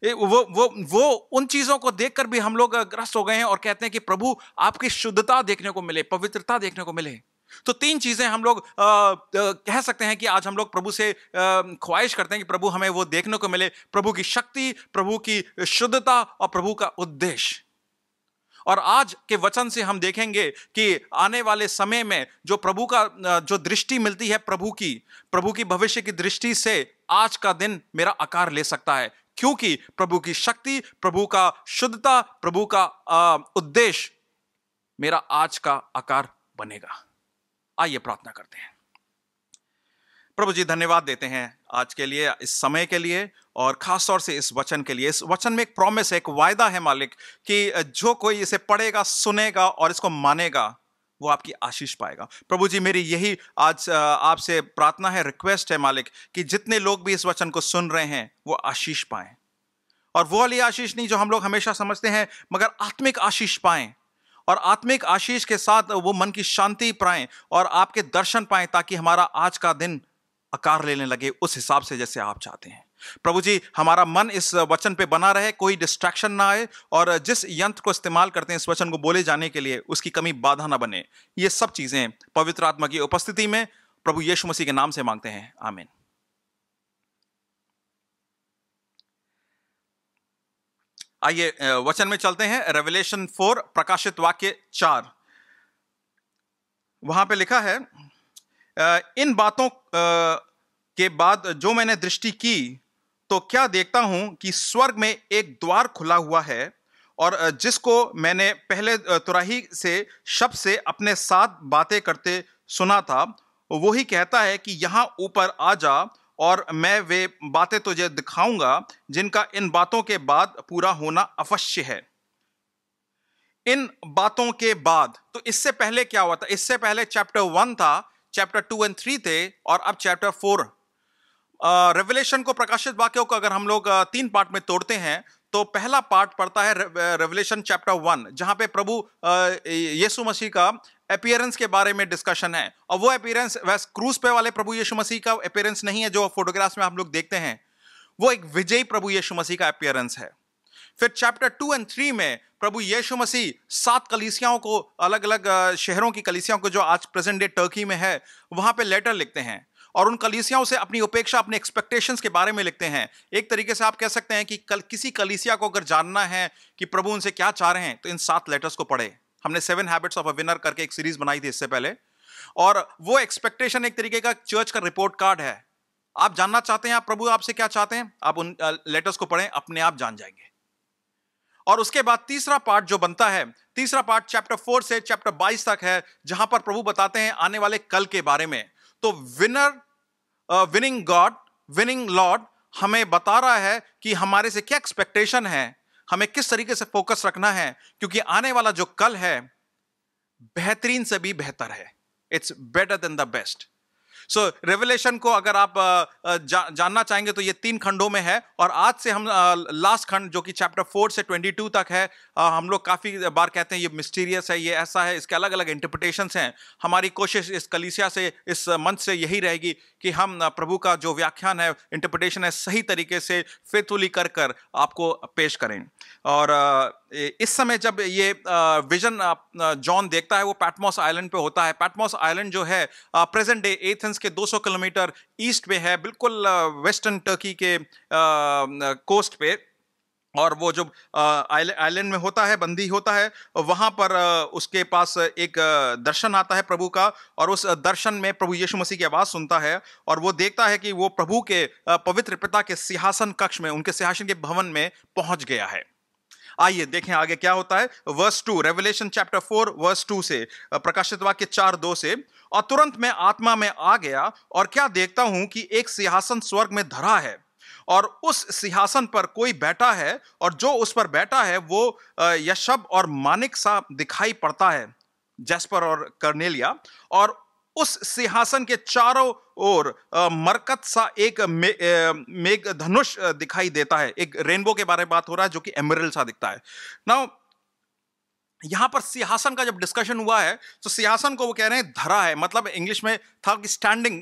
Speaker 4: वो उन चीजों को देखकर भी हम लोग ग्रस्त हो गए हैं और कहते हैं कि प्रभु आपकी शुद्धता देखने को मिले, पवित्रता देखने को मिले। तो तीन चीजें हम लोग कह सकते हैं कि आज हम लोग प्रभु से ख्वाहिश करते हैं कि प्रभु हमें वो देखने को मिले, प्रभु की शक्ति, प्रभु की शुद्धता और प्रभु का उद्देश्य। और आज के वचन से हम देखेंगे कि आने वाले समय में जो प्रभु का जो दृष्टि मिलती है, प्रभु की भविष्य की दृष्टि से आज का दिन मेरा आकार ले सकता है, क्योंकि प्रभु की शक्ति, प्रभु का शुद्धता, प्रभु का उद्देश्य मेरा आज का आकार बनेगा। आइए प्रार्थना करते हैं। प्रभु जी धन्यवाद देते हैं आज के लिए, इस समय के लिए, और खास तौर से इस वचन के लिए। इस वचन में एक प्रॉमिस है, एक वायदा है मालिक, कि जो कोई इसे पढ़ेगा, सुनेगा और इसको मानेगा वो आपकी आशीष पाएगा। प्रभु जी मेरी यही आज आपसे प्रार्थना है, रिक्वेस्ट है मालिक, कि जितने लोग भी इस वचन को सुन रहे हैं वो आशीष पाएं, और वो वाली आशीष नहीं जो हम लोग हमेशा समझते हैं, मगर आत्मिक आशीष पाएं, और आत्मिक आशीष के साथ वो मन की शांति पाएं और आपके दर्शन पाएं, ताकि हमारा आज का दिन आकार लेने लगे उस हिसाब से जैसे आप चाहते हैं। प्रभु जी हमारा मन इस वचन पे बना रहे, कोई डिस्ट्रैक्शन ना आए, और जिस यंत्र को इस्तेमाल करते हैं इस वचन को बोले जाने के लिए उसकी कमी बाधा ना बने। ये सब चीजें पवित्र आत्मा की उपस्थिति में प्रभु यीशु मसीह के नाम से मांगते हैं, आमीन। आइए वचन में चलते हैं। रेवलेशन 4 प्रकाशित वाक्य 4, वहां पे लिखा है, इन बातों के बाद जो मैंने दृष्टि की तो क्या देखता हूं कि स्वर्ग में एक द्वार खुला हुआ है, और जिसको मैंने पहले तुरही से शब्द से अपने साथ बातें करते सुना था, वही कहता है कि यहां ऊपर आ जा और मैं वे बातें तुझे दिखाऊंगा जिनका इन बातों के बाद पूरा होना अवश्य है। इन बातों के बाद, तो इससे पहले क्या हुआ था? इससे पहले चैप्टर 1 था, चैप्टर 2 और 3 थे, और अब चैप्टर 4। रेवलेशन को, प्रकाशित वाक्यों को अगर हम लोग 3 पार्ट में तोड़ते हैं तो पहला पार्ट पड़ता है रेवलेशन चैप्टर 1, जहां पे प्रभु यीशु मसीह का अपीयरेंस के बारे में डिस्कशन है। और वो अपीयरेंस वैसे क्रूज पे वाले प्रभु यीशु मसीह का अपीयरेंस नहीं है जो फोटोग्राफ्स में हम लोग देखते हैं, वो एक विजयी प्रभु यीशु मसीह का अपीयरेंस है। फिर चैप्टर 2 और 3 में प्रभु यीशु मसीह 7 कलीसियाओं को, अलग अलग शहरों की कलीसियाओं को जो आज प्रेजेंट डे टर्की में है, वहां पे लेटर लिखते हैं, और उन कलीसियाओं से अपनी अपेक्षा, अपने एक्सपेक्टेशंस के बारे में लिखते हैं। एक तरीके से आप कह सकते हैं कि किसी कलीसिया को अगर जानना है कि प्रभु उनसे क्या चाह रहे हैं तो इन 7 लेटर्स को पढ़े। हमने 7 हैबिट्स ऑफ अ विनर करके एक सीरीज बनाई थी इससे पहले, और वो एक्सपेक्टेशन एक तरीके का चर्च का रिपोर्ट कार्ड है। आप जानना चाहते हैं आप प्रभु आपसे क्या चाहते हैं, आप उन लेटर्स को पढ़ें, अपने आप जान जाएंगे। और उसके बाद तीसरा पार्ट जो बनता है, तीसरा पार्ट चैप्टर 4 से चैप्टर 22 तक है, जहां पर प्रभु बताते हैं आने वाले कल के बारे में। तो विनिंग गॉड, विनिंग लॉर्ड हमें बता रहा है कि हमारे से क्या एक्सपेक्टेशन है, हमें किस तरीके से फोकस रखना है, क्योंकि आने वाला जो कल है बेहतरीन से भी बेहतर है। It's better than the best. So revelation को अगर आप जानना चाहेंगे तो ये 3 खंडों में है, और आज से हम लास्ट खंड जो कि चैप्टर 4 से 22 तक है, हम लोग काफ़ी बार कहते हैं ये मिस्टीरियस है, ये ऐसा है, इसके अलग अलग इंटरप्रिटेशंस हैं। हमारी कोशिश इस कलीसिया से, इस मंच से यही रहेगी कि हम प्रभु का जो व्याख्यान है, इंटरप्रिटेशन है, सही तरीके से फेथफुली कर कर आपको पेश करें। और इस समय जब ये विजन जॉन देखता है वो पैटमोस आइलैंड पे होता है। पैटमोस आइलैंड जो है प्रेजेंट डे एथेंस के 200 किलोमीटर ईस्ट पे है, बिल्कुल वेस्टर्न टर्की के कोस्ट पे। और वो जो आइलैंड में होता है, बंदी होता है, वहाँ पर उसके पास एक दर्शन आता है प्रभु का, और उस दर्शन में प्रभु यीशु मसीह की आवाज़ सुनता है, और वो देखता है कि वो प्रभु के पवित्र पिता के सिंहासन कक्ष में, उनके सिंहासन के भवन में पहुँच गया है। आइए देखें आगे क्या होता है। वर्स 2, रेवलेशन चैप्टर 4 वर्स 2 से, प्रकाशित वाक्य 4:2 से, और तुरंत मैं आत्मा में आ गया और क्या देखता हूं कि एक सिंहासन स्वर्ग में धरा है, और उस सिंहासन पर कोई बैठा है, और जो उस पर बैठा है वो यशब और मानिक सा दिखाई पड़ता है, जैस्पर और कर्नेलिया, और उस सिंहासन के चारों ओर मरकत सा एक मेघ धनुष दिखाई देता है। एक रेनबो के बारे में बात हो रहा है जो कि एमरल्ड सा दिखता है। नाउ यहां पर सिंहासन का जब डिस्कशन हुआ है तो सिंहासन को वो कह रहे हैं धरा है, मतलब इंग्लिश में था कि स्टैंडिंग।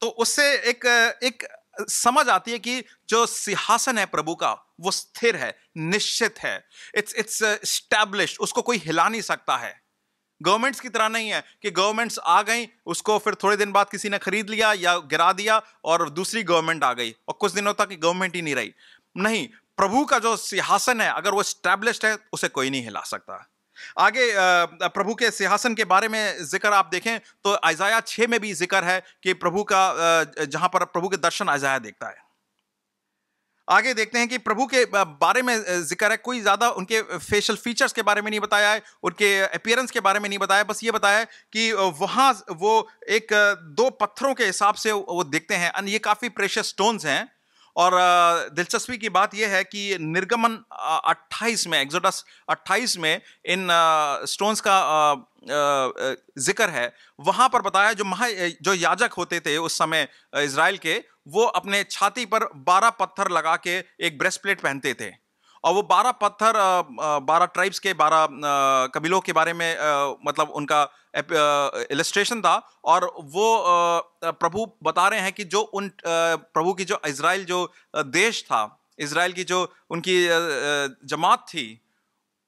Speaker 4: तो उससे एक समझ आती है कि जो सिंहासन है प्रभु का वो स्थिर है, निश्चित है, इट्स एस्टैब्लिश्ड, उसको कोई हिला नहीं सकता है। गवर्नमेंट्स की तरह नहीं है कि गवर्नमेंट्स आ गई, उसको फिर थोड़े दिन बाद किसी ने खरीद लिया या गिरा दिया और दूसरी गवर्नमेंट आ गई और कुछ दिनों तक गवर्नमेंट ही नहीं रही। नहीं, प्रभु का जो सिंहासन है अगर वो एस्टैब्लिश्ड है उसे कोई नहीं हिला सकता। आगे प्रभु के सिंहासन के बारे में जिक्र आप देखें तो इज़ाया 6 में भी जिक्र है कि प्रभु का जहां पर प्रभु के दर्शन इज़ाया देखता है। आगे देखते हैं कि प्रभु के बारे में जिक्र है, कोई ज्यादा उनके फेशियल फीचर्स के बारे में नहीं बताया है, उनके अपीयरेंस के बारे में नहीं बताया, बस ये बताया है कि वहां वो एक 2 पत्थरों के हिसाब से वो दिखते हैं। ये काफी प्रेशियस स्टोन्स हैं। और दिलचस्पी की बात यह है कि निर्गमन 28 में, एक्सोडस 28 में इन स्टोन्स का जिक्र है। वहां पर बताया जो याजक होते थे उस समय इजराइल के, वो अपने छाती पर 12 पत्थर लगा के एक ब्रेस्ट प्लेट पहनते थे और वो 12 पत्थर 12 ट्राइब्स के 12 कबीलों के बारे में मतलब उनका इलस्ट्रेशन था। और वो प्रभु बता रहे हैं कि जो उन प्रभु की जो इजराइल जो देश था, इजराइल की जो उनकी जमात थी,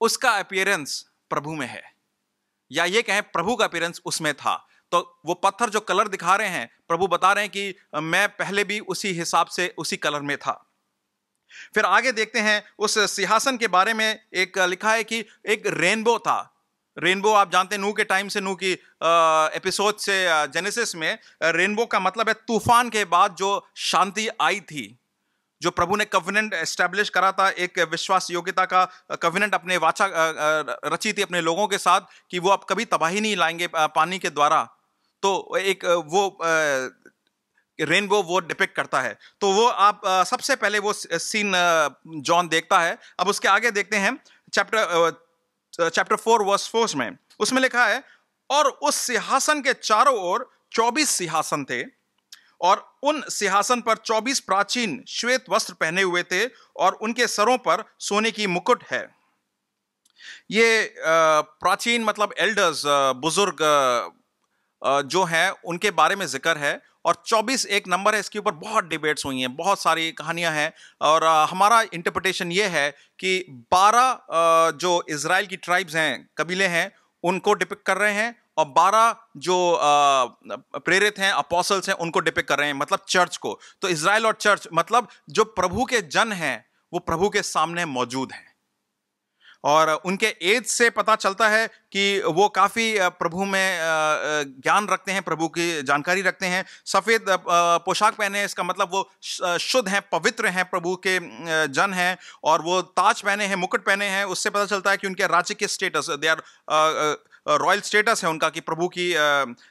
Speaker 4: उसका अपीयरेंस प्रभु में है, या ये कहें प्रभु का अपीयरेंस उसमें था। तो वो पत्थर जो कलर दिखा रहे हैं, प्रभु बता रहे हैं कि मैं पहले भी उसी हिसाब से उसी कलर में था। फिर आगे देखते हैं उस सिंहासन के बारे में, एक लिखा है कि एक रेनबो था। रेनबो आप जानते हैं, नूह के टाइम से, नूह की एपिसोड से जेनेसिस में, रेनबो का मतलब है तूफान के बाद जो शांति आई थी, जो प्रभु ने कवेनेंट एस्टैब्लिश करा था, एक विश्वास योग्यता का कवेनेंट अपने वाचा रची थी अपने लोगों के साथ कि वो अब कभी तबाही नहीं लाएंगे पानी के द्वारा। तो एक वो रेनबो वो डिपिक्ट करता है। तो वो आप सबसे पहले वो सीन जॉन देखता है। अब उसके आगे देखते हैं चैप्टर 4 वर्स 4 में, उसमें लिखा है, और उस सिंहासन के चारों ओर 24 सिंहासन थे और उन सिंहासन पर 24 प्राचीन श्वेत वस्त्र पहने हुए थे और उनके सरों पर सोने की मुकुट है। ये प्राचीन मतलब एल्डर्स, बुजुर्ग जो हैं उनके बारे में जिक्र है। और 24 एक नंबर है, इसके ऊपर बहुत डिबेट्स हुई हैं, बहुत सारी कहानियां हैं। और हमारा इंटरप्रिटेशन ये है कि 12 जो इजराइल की ट्राइब्स हैं, कबीले हैं, उनको डिपिक्ट कर रहे हैं और 12 जो प्रेरित हैं, अपोस्टल्स हैं, उनको डिपिक्ट कर रहे हैं, मतलब चर्च को। तो इजराइल और चर्च मतलब जो प्रभु के जन हैं वो प्रभु के सामने मौजूद हैं। और उनके एज से पता चलता है कि वो काफी प्रभु में ज्ञान रखते हैं, प्रभु की जानकारी रखते हैं। सफेद पोशाक पहने, इसका मतलब वो शुद्ध हैं, पवित्र हैं, प्रभु के जन हैं। और वो ताज पहने हैं, मुकुट पहने हैं, उससे पता चलता है कि उनके राज्य के status, they are royal status है उनका, कि प्रभु की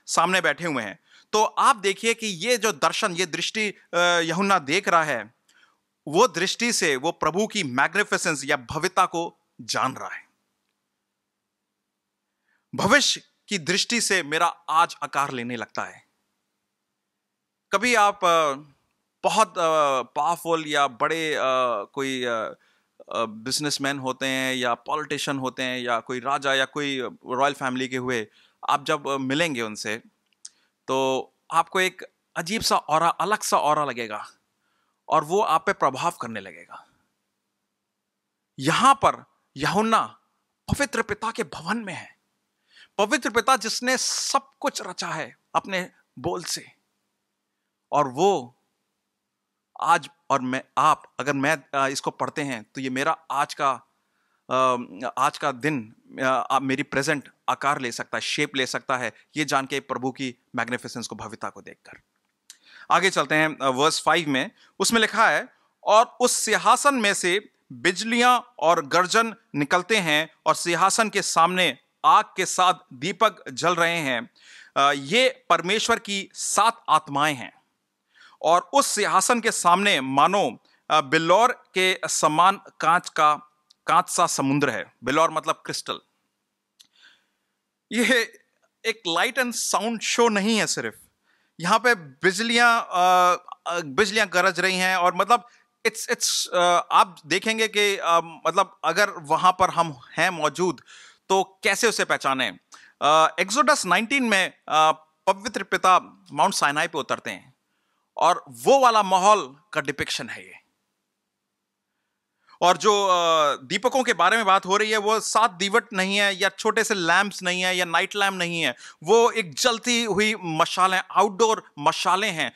Speaker 4: सामने बैठे हुए हैं। तो आप देखिए कि ये जो दर्शन, ये दृष्टि यूहन्ना देख रहा है, वो दृष्टि से वो प्रभु की मैग्निफिसेंस या भव्यता को जान रहा है। भविष्य की दृष्टि से मेरा आज आकार लेने लगता है। कभी आप बहुत पावरफुल या बड़े कोई बिजनेसमैन होते हैं या पॉलिटिशियन होते हैं या कोई राजा या कोई रॉयल फैमिली के हुए, आप जब मिलेंगे उनसे तो आपको एक अजीब सा ऑरा, अलग सा ऑरा लगेगा और वो आप पे प्रभाव करने लगेगा। यहां पर यूहन्ना पवित्र पिता के भवन में है, पवित्र पिता जिसने सब कुछ रचा है अपने बोल से। और वो आज और मैं, आप अगर मैं इसको पढ़ते हैं तो ये मेरा आज का दिन मेरी प्रेजेंट आकार ले सकता है, शेप ले सकता है, ये जान के प्रभु की मैग्निफिसेंस को, भव्यता को देखकर। आगे चलते हैं वर्स 5 में, उसमें लिखा है, और उस सिंहासन में से बिजलियां और गर्जन निकलते हैं और सिंहासन के सामने आग के साथ दीपक जल रहे हैं। ये परमेश्वर की 7 आत्माएं हैं और उस सिंहासन के सामने मानो बिल्लौर के समान कांच सा समुद्र है। बिल्लौर मतलब क्रिस्टल। ये एक लाइट एंड साउंड शो नहीं है सिर्फ, यहाँ पे बिजलियां गरज रही हैं, और मतलब इट्स आप देखेंगे कि मतलब अगर वहां पर हम हैं मौजूद तो कैसे उसे पहचाने। एक्सोडस 19 में पवित्र पिता माउंट साइनाई पे उतरते हैं, और वो वाला माहौल का डिपिक्शन है ये। और जो दीपकों के बारे में बात हो रही है, वो 7 दीवट नहीं है, या छोटे से लैंप्स नहीं है, या नाइट लैम्प नहीं है, वो एक जलती हुई मशालें, आउटडोर मशालें हैं,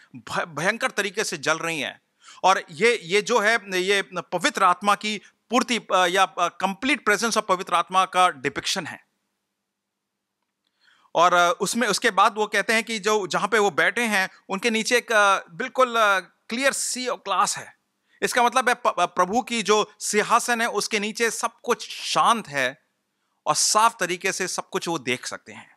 Speaker 4: भयंकर तरीके से जल रही हैं। और ये जो है, ये पवित्र आत्मा की पूर्ति या कंप्लीट प्रेजेंस ऑफ पवित्र आत्मा का डिपिक्शन है। और उसमें उसके बाद वो कहते हैं कि जो जहां पे वो बैठे हैं उनके नीचे एक बिल्कुल क्लियर सी ऑफ ग्लास है। इसका मतलब है प्रभु की जो सिंहासन है उसके नीचे सब कुछ शांत है और साफ तरीके से सब कुछ वो देख सकते हैं।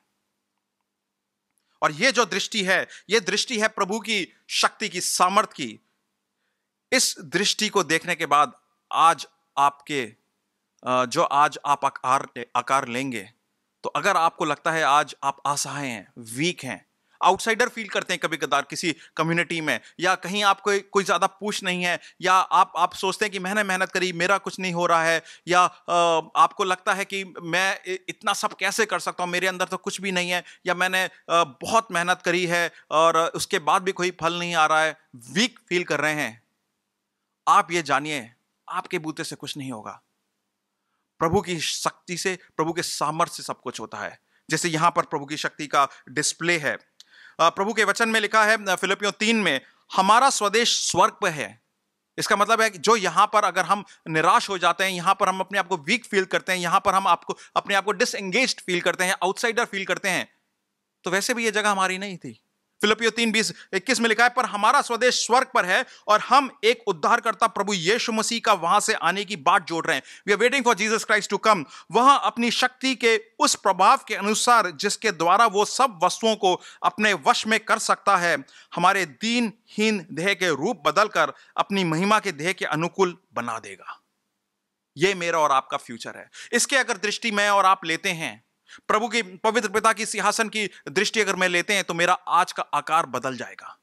Speaker 4: और ये जो दृष्टि है, ये दृष्टि है प्रभु की शक्ति की, सामर्थ की। इस दृष्टि को देखने के बाद आज आपके जो आज आप आकार लेंगे, तो अगर आपको लगता है आज आप असहाय हैं, वीक हैं, आउटसाइडर फील करते हैं कभी कदार किसी कम्युनिटी में, या कहीं आपको कोई ज्यादा पुश नहीं है, या आप सोचते हैं कि मैंने मेहनत करी, मेरा कुछ नहीं हो रहा है, या आपको लगता है कि मैं इतना सब कैसे कर सकता हूं, मेरे अंदर तो कुछ भी नहीं है, या मैंने बहुत मेहनत करी है और उसके बाद भी कोई फल नहीं आ रहा है, वीक फील कर रहे हैं, आप ये जानिए आपके बूते से कुछ नहीं होगा। प्रभु की शक्ति से, प्रभु के सामर्थ्य से सब कुछ होता है। जैसे यहां पर प्रभु की शक्ति का डिस्प्ले है। प्रभु के वचन में लिखा है फिलिपियों 3 में, हमारा स्वदेश स्वर्ग पर है। इसका मतलब है कि जो यहां पर अगर हम निराश हो जाते हैं, यहां पर हम अपने आप को वीक फील करते हैं, यहां पर हम अपने आप को डिसएंगेज्ड फील करते हैं, आउटसाइडर फील करते हैं, तो वैसे भी ये जगह हमारी नहीं थी। फिलिपियों 3:20-21 में लिखा है, पर हमारा स्वदेश स्वर्ग पर है और हम एक उद्धारकर्ता प्रभु यीशु मसीह का वहां से आने की बाट जोड़ रहे हैं। We are waiting for Jesus Christ to come. वहां अपनी शक्ति के उस प्रभाव के अनुसार जिसके द्वारा वो सब वस्तुओं को अपने वश में कर सकता है, हमारे दीनहीन देह के रूप बदलकर अपनी महिमा के देह के अनुकूल बना देगा। यह मेरा और आपका फ्यूचर है। इसके अगर दृष्टि मैं और आप लेते हैं, प्रभु की पवित्र पिता की सिंहासन की दृष्टि अगर मैं लेते हैं, तो मेरा आज का आकार बदल जाएगा।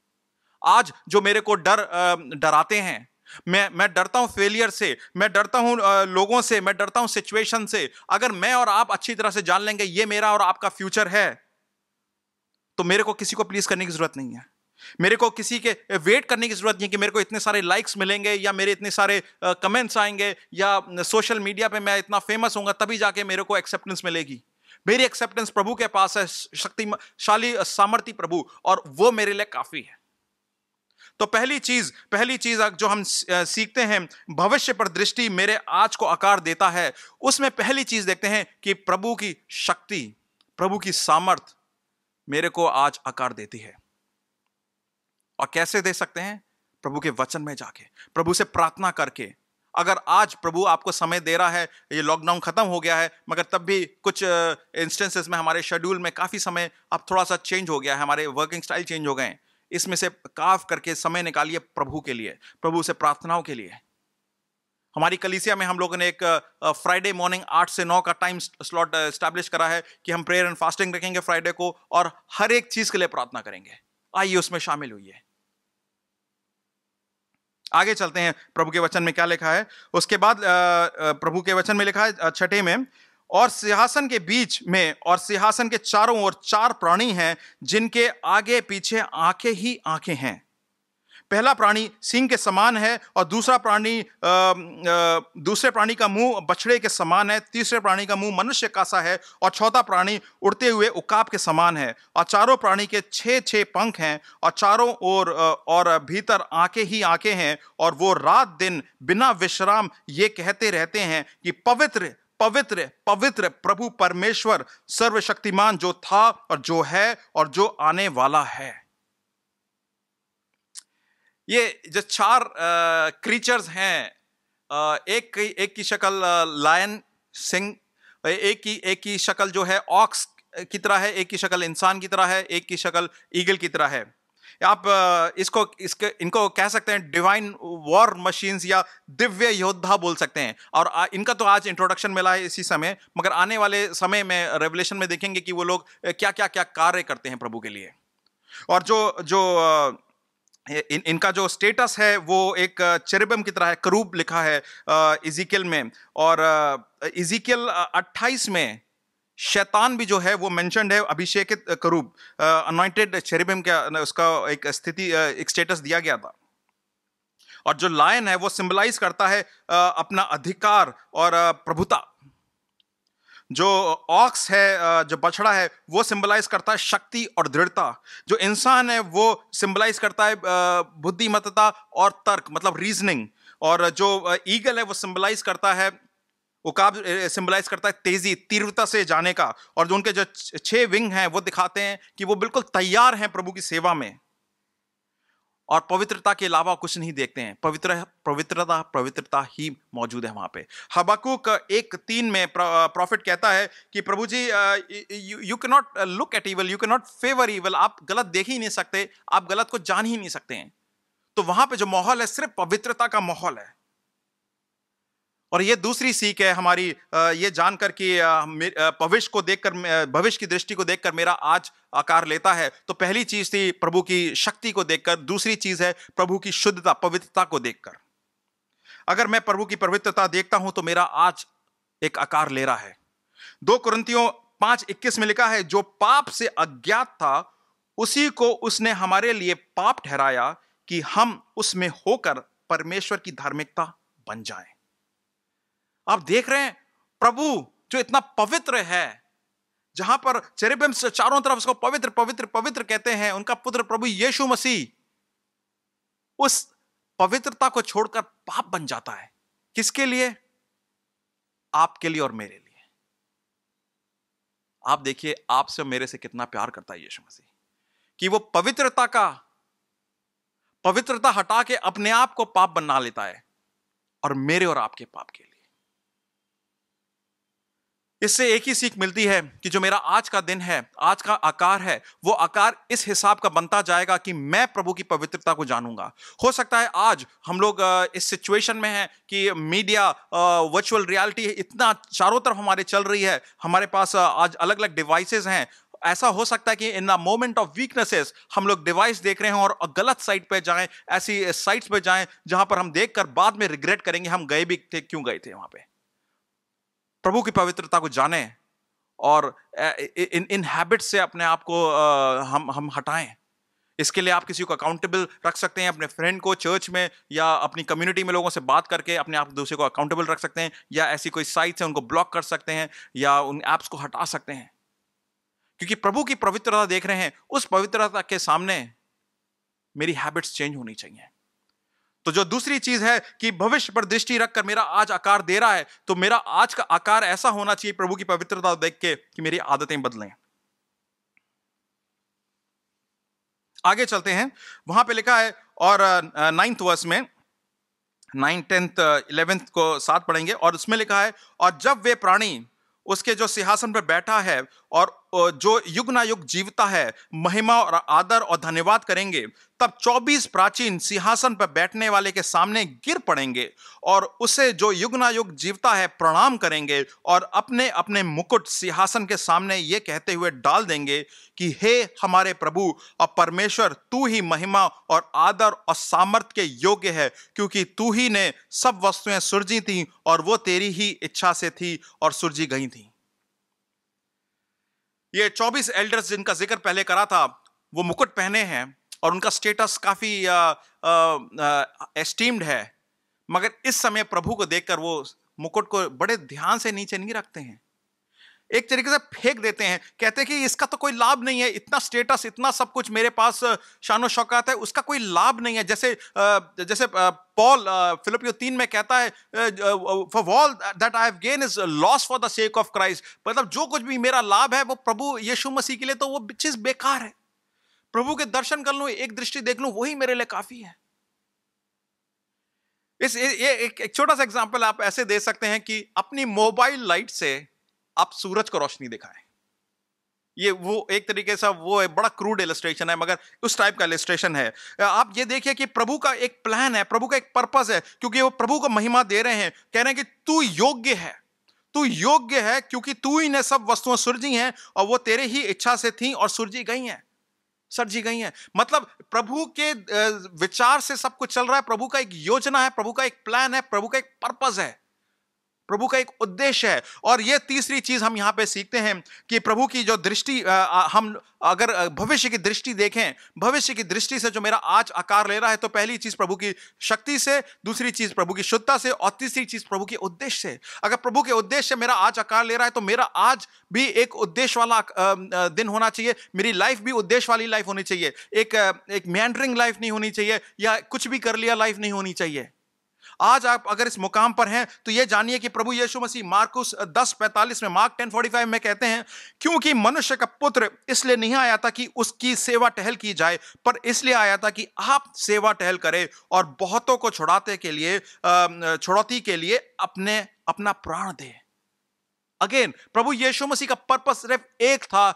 Speaker 4: आज जो मेरे को डराते हैं, मैं डरता हूं फेलियर से, मैं डरता हूं लोगों से, मैं डरता हूं सिचुएशन से, अगर मैं और आप अच्छी तरह से जान लेंगे ये मेरा और आपका फ्यूचर है, तो मेरे को किसी को प्लीज करने की जरूरत नहीं है। मेरे को किसी के वेट करने की जरूरत नहीं है कि मेरे को इतने सारे लाइक्स मिलेंगे, या मेरे इतने सारे कमेंट्स आएंगे, या सोशल मीडिया पे मैं इतना फेमस होऊंगा तभी जाके मेरे को एक्सेप्टेंस मिलेगी। मेरी एक्सेप्टेंस प्रभु के पास है, शक्तिशाली सामर्थी प्रभु, और वो मेरे लिए काफी है। तो पहली चीज जो हम सीखते हैं, भविष्य पर दृष्टि मेरे आज को आकार देता है। उसमें पहली चीज देखते हैं कि प्रभु की शक्ति, प्रभु की सामर्थ मेरे को आज आकार देती है। और कैसे दे सकते हैं? प्रभु के वचन में जाके, प्रभु से प्रार्थना करके। अगर आज प्रभु आपको समय दे रहा है, ये लॉकडाउन खत्म हो गया है, मगर तब भी कुछ इंस्टेंसेस में हमारे शेड्यूल में काफी समय अब थोड़ा सा चेंज हो गया है, हमारे वर्किंग स्टाइल चेंज हो गए हैं, इसमें से काफ करके समय निकालिए प्रभु के लिए, प्रभु से प्रार्थनाओं के लिए। हमारी कलीसिया में हम लोगों ने एक फ्राइडे मॉर्निंग 8 से 9 का टाइम स्लॉट एस्टैब्लिश करा है कि हम प्रेयर एंड फास्टिंग रखेंगे फ्राइडे को, और हर एक चीज के लिए प्रार्थना करेंगे। आइए उसमें शामिल हुइए। आगे चलते हैं, प्रभु के वचन में क्या लिखा है। उसके बाद प्रभु के वचन में लिखा है 6 में, और सिंहासन के बीच में और सिंहासन के चारों ओर 4 प्राणी हैं, जिनके आगे पीछे आंखें ही आंखें हैं। पहला प्राणी सिंह के समान है, और दूसरे प्राणी का मुंह बछड़े के समान है, तीसरे प्राणी का मुंह मनुष्य का सा है, और चौथा प्राणी उड़ते हुए उकाब के समान है। और चारों प्राणी के 6-6 पंख हैं, और चारों ओर और भीतर आंखें ही आंखें हैं, और वो रात दिन बिना विश्राम ये कहते रहते हैं कि पवित्र पवित्र पवित्र प्रभु परमेश्वर सर्वशक्तिमान, जो था और जो है और जो आने वाला है। ये जो 4 क्रीचर्स हैं, एक की शक्ल लायन सिंह, एक की शक्ल जो है ऑक्स की तरह है, एक की शक्ल इंसान की तरह है, एक की शक्ल ईगल की तरह है। आप इनको कह सकते हैं डिवाइन वॉर मशीन्स या दिव्य योद्धा बोल सकते हैं। और इनका तो आज इंट्रोडक्शन मिला है इसी समय, मगर आने वाले समय में रेवलेशन में देखेंगे कि वो लोग क्या क्या क्या कार्य करते हैं प्रभु के लिए। और इनका जो स्टेटस है वो एक चेरुबिम की तरह है। करूब लिखा है इज़ीकियल में, और इज़ीकियल 28 में शैतान भी जो है वो मेंशन्ड है, अभिषेकित करूब, अनॉइंटेड चेरुबिम का उसका एक स्थिति, एक स्टेटस दिया गया था। और जो लायन है वो सिंबलाइज करता है अपना अधिकार और प्रभुता। जो ऑक्स है, जो बछड़ा है, वो सिंबलाइज करता है शक्ति और दृढ़ता। जो इंसान है वो सिंबलाइज करता है बुद्धिमत्ता और तर्क, मतलब रीजनिंग। और जो ईगल है वो सिंबलाइज करता है, उकाब सिंबलाइज करता है तेजी, तीव्रता से जाने का। और जो उनके जो 6 विंग हैं वो दिखाते हैं कि वो बिल्कुल तैयार हैं प्रभु की सेवा में, और पवित्रता के अलावा कुछ नहीं देखते हैं। पवित्रता ही मौजूद है वहां पे। हबक्कुक 1:3 में प्रॉफिट कहता है कि Prabhu ji, you can not look at evil, you can not favour evil. आप गलत देख ही नहीं सकते, आप गलत को जान ही नहीं सकते हैं। तो वहां पे जो माहौल है सिर्फ पवित्रता का माहौल है। और ये दूसरी सीख है हमारी, ये जानकर कि भविष्य को देखकर, भविष्य की दृष्टि को देखकर मेरा आज आकार लेता है। तो पहली चीज थी प्रभु की शक्ति को देखकर, दूसरी चीज है प्रभु की शुद्धता, पवित्रता को देखकर। अगर मैं प्रभु की पवित्रता देखता हूं तो मेरा आज एक आकार ले रहा है। 2 कुरिन्थियों 5:21 में लिखा है, जो पाप से अज्ञात था उसी को उसने हमारे लिए पाप ठहराया कि हम उसमें होकर परमेश्वर की धार्मिकता बन जाएं। आप देख रहे हैं प्रभु जो इतना पवित्र है, जहां पर चेरुबिम से चारों तरफ उसको पवित्र पवित्र पवित्र कहते हैं, उनका पुत्र प्रभु यीशु मसीह उस पवित्रता को छोड़कर पाप बन जाता है। किसके लिए? आपके लिए और मेरे लिए। आप देखिए आपसे और मेरे से कितना प्यार करता है यीशु मसीह, कि वो पवित्रता हटा के अपने आप को पाप बना लेता है, और मेरे और आपके पाप के लिए। इससे एक ही सीख मिलती है कि जो मेरा आज का दिन है, आज का आकार है, वो आकार इस हिसाब का बनता जाएगा कि मैं प्रभु की पवित्रता को जानूंगा। हो सकता है आज हम लोग इस सिचुएशन में हैं कि मीडिया, वर्चुअल रियलिटी इतना चारों तरफ हमारे चल रही है, हमारे पास आज अलग अलग डिवाइसेस हैं। ऐसा हो सकता है कि इन अ मोमेंट ऑफ वीकनेसेस हम लोग डिवाइस देख रहे हैं और गलत साइट पे जाएं, ऐसी साइट्स पे जाएं जहां पर हम देखकर बाद में रिग्रेट करेंगे हम गए भी थे, क्यों गए थे वहां पे। प्रभु की पवित्रता को जाने और इन हैबिट से अपने आप को हम हटाएं। इसके लिए आप किसी को अकाउंटेबल रख सकते हैं, अपने फ्रेंड को चर्च में या अपनी कम्युनिटी में लोगों से बात करके अपने आप दूसरे को अकाउंटेबल रख सकते हैं, या ऐसी कोई साइट है उनको ब्लॉक कर सकते हैं या उन ऐप्स को हटा सकते हैं। क्योंकि प्रभु की पवित्रता देख रहे हैं, उस पवित्रता के सामने मेरी हैबिट्स चेंज होनी चाहिए। तो जो दूसरी चीज है कि भविष्य पर दृष्टि रखकर मेरा आज आकार दे रहा है, तो मेरा आज का आकार ऐसा होना चाहिए प्रभु की पवित्रता देख के कि मेरी आदतें बदलें। आगे चलते हैं, वहां पे लिखा है, और 9th वर्स में 9, 10th, 11th को साथ पढ़ेंगे, और उसमें लिखा है, और जब वे प्राणी उसके जो सिंहासन पर बैठा है और जो युग ना युग जीवता है महिमा और आदर और धन्यवाद करेंगे, तब 24 प्राचीन सिंहासन पर बैठने वाले के सामने गिर पड़ेंगे और उसे जो युग ना युग जीवता है प्रणाम करेंगे और अपने अपने मुकुट सिंहासन के सामने ये कहते हुए डाल देंगे कि हे हमारे प्रभु और परमेश्वर, तू ही महिमा और आदर और सामर्थ्य के योग्य है, क्योंकि तू ही ने सब वस्तुएं सृजी थी और वो तेरी ही इच्छा से थी और सृजी गई थी। ये 24 एल्डर्स जिनका जिक्र पहले करा था, वो मुकुट पहने हैं और उनका स्टेटस काफी एस्टीम्ड है, मगर इस समय प्रभु को देखकर वो मुकुट को बड़े ध्यान से नीचे नहीं रखते हैं, एक तरीके से फेंक देते हैं। कहते हैं कि इसका तो कोई लाभ नहीं है, इतना स्टेटस, इतना सब कुछ मेरे पास, शानो शौकत है, उसका कोई लाभ नहीं है। जैसे पॉल फिलिपियों 3 में कहता है, for all that I have gain is loss for the sake of Christ. मतलब जो कुछ भी मेरा लाभ है वो प्रभु यीशु मसीह के लिए, तो वो चीज बेकार है। प्रभु के दर्शन कर लूं, एक दृष्टि देख लूं, वही मेरे लिए काफी है। ये एक छोटा सा एग्जांपल आप ऐसे दे सकते हैं कि अपनी मोबाइल लाइट से आप सूरज को रोशनी दिखाएं, ये वो एक तरीके से वो एक बड़ा क्रूड इलस्ट्रेशन है, मगर उस टाइप का इलस्ट्रेशन है। आप ये देखिए कि प्रभु का एक प्लान है, प्रभु का एक पर्पस है, क्योंकि वो प्रभु को महिमा दे रहे हैं, कह रहे हैं कि तू योग्य है, तू योग्य है, क्योंकि तू ही ने सब वस्तुएं सृजी हैं और वो तेरे ही इच्छा से थी और सृजी गई हैं, सृजी गई हैं। मतलब प्रभु के विचार से सब कुछ चल रहा है, प्रभु का एक योजना है, प्रभु का एक प्लान है, प्रभु का एक पर्पस है, प्रभु का एक उद्देश्य है। और यह तीसरी चीज हम यहां पे सीखते हैं कि प्रभु की जो दृष्टि, हम अगर भविष्य की दृष्टि देखें, भविष्य की दृष्टि से जो मेरा आज आकार ले रहा है, तो पहली चीज प्रभु की शक्ति से, दूसरी चीज प्रभु की शुद्धता से, और तीसरी चीज प्रभु के उद्देश्य से। अगर प्रभु के उद्देश्य से मेरा आज आकार ले रहा है, तो मेरा आज भी एक उद्देश्य वाला दिन होना चाहिए, मेरी लाइफ भी उद्देश्य वाली लाइफ होनी चाहिए, एक मेंडरिंग लाइफ नहीं होनी चाहिए, या कुछ भी कर लिया लाइफ नहीं होनी चाहिए। आज आप अगर इस मुकाम पर हैं, तो यह जानिए कि प्रभु यीशु मसीह मार्कुस 10:45 में, मार्क 10:45 में कहते हैं, क्योंकि मनुष्य का पुत्र इसलिए नहीं आया था कि उसकी सेवा टहल की जाए, पर इसलिए आया था कि आप सेवा टहल करें और बहुतों को छुड़ौती के लिए अपना प्राण दे। अगेन प्रभु यीशु मसीह का पर्पस सिर्फ एक था,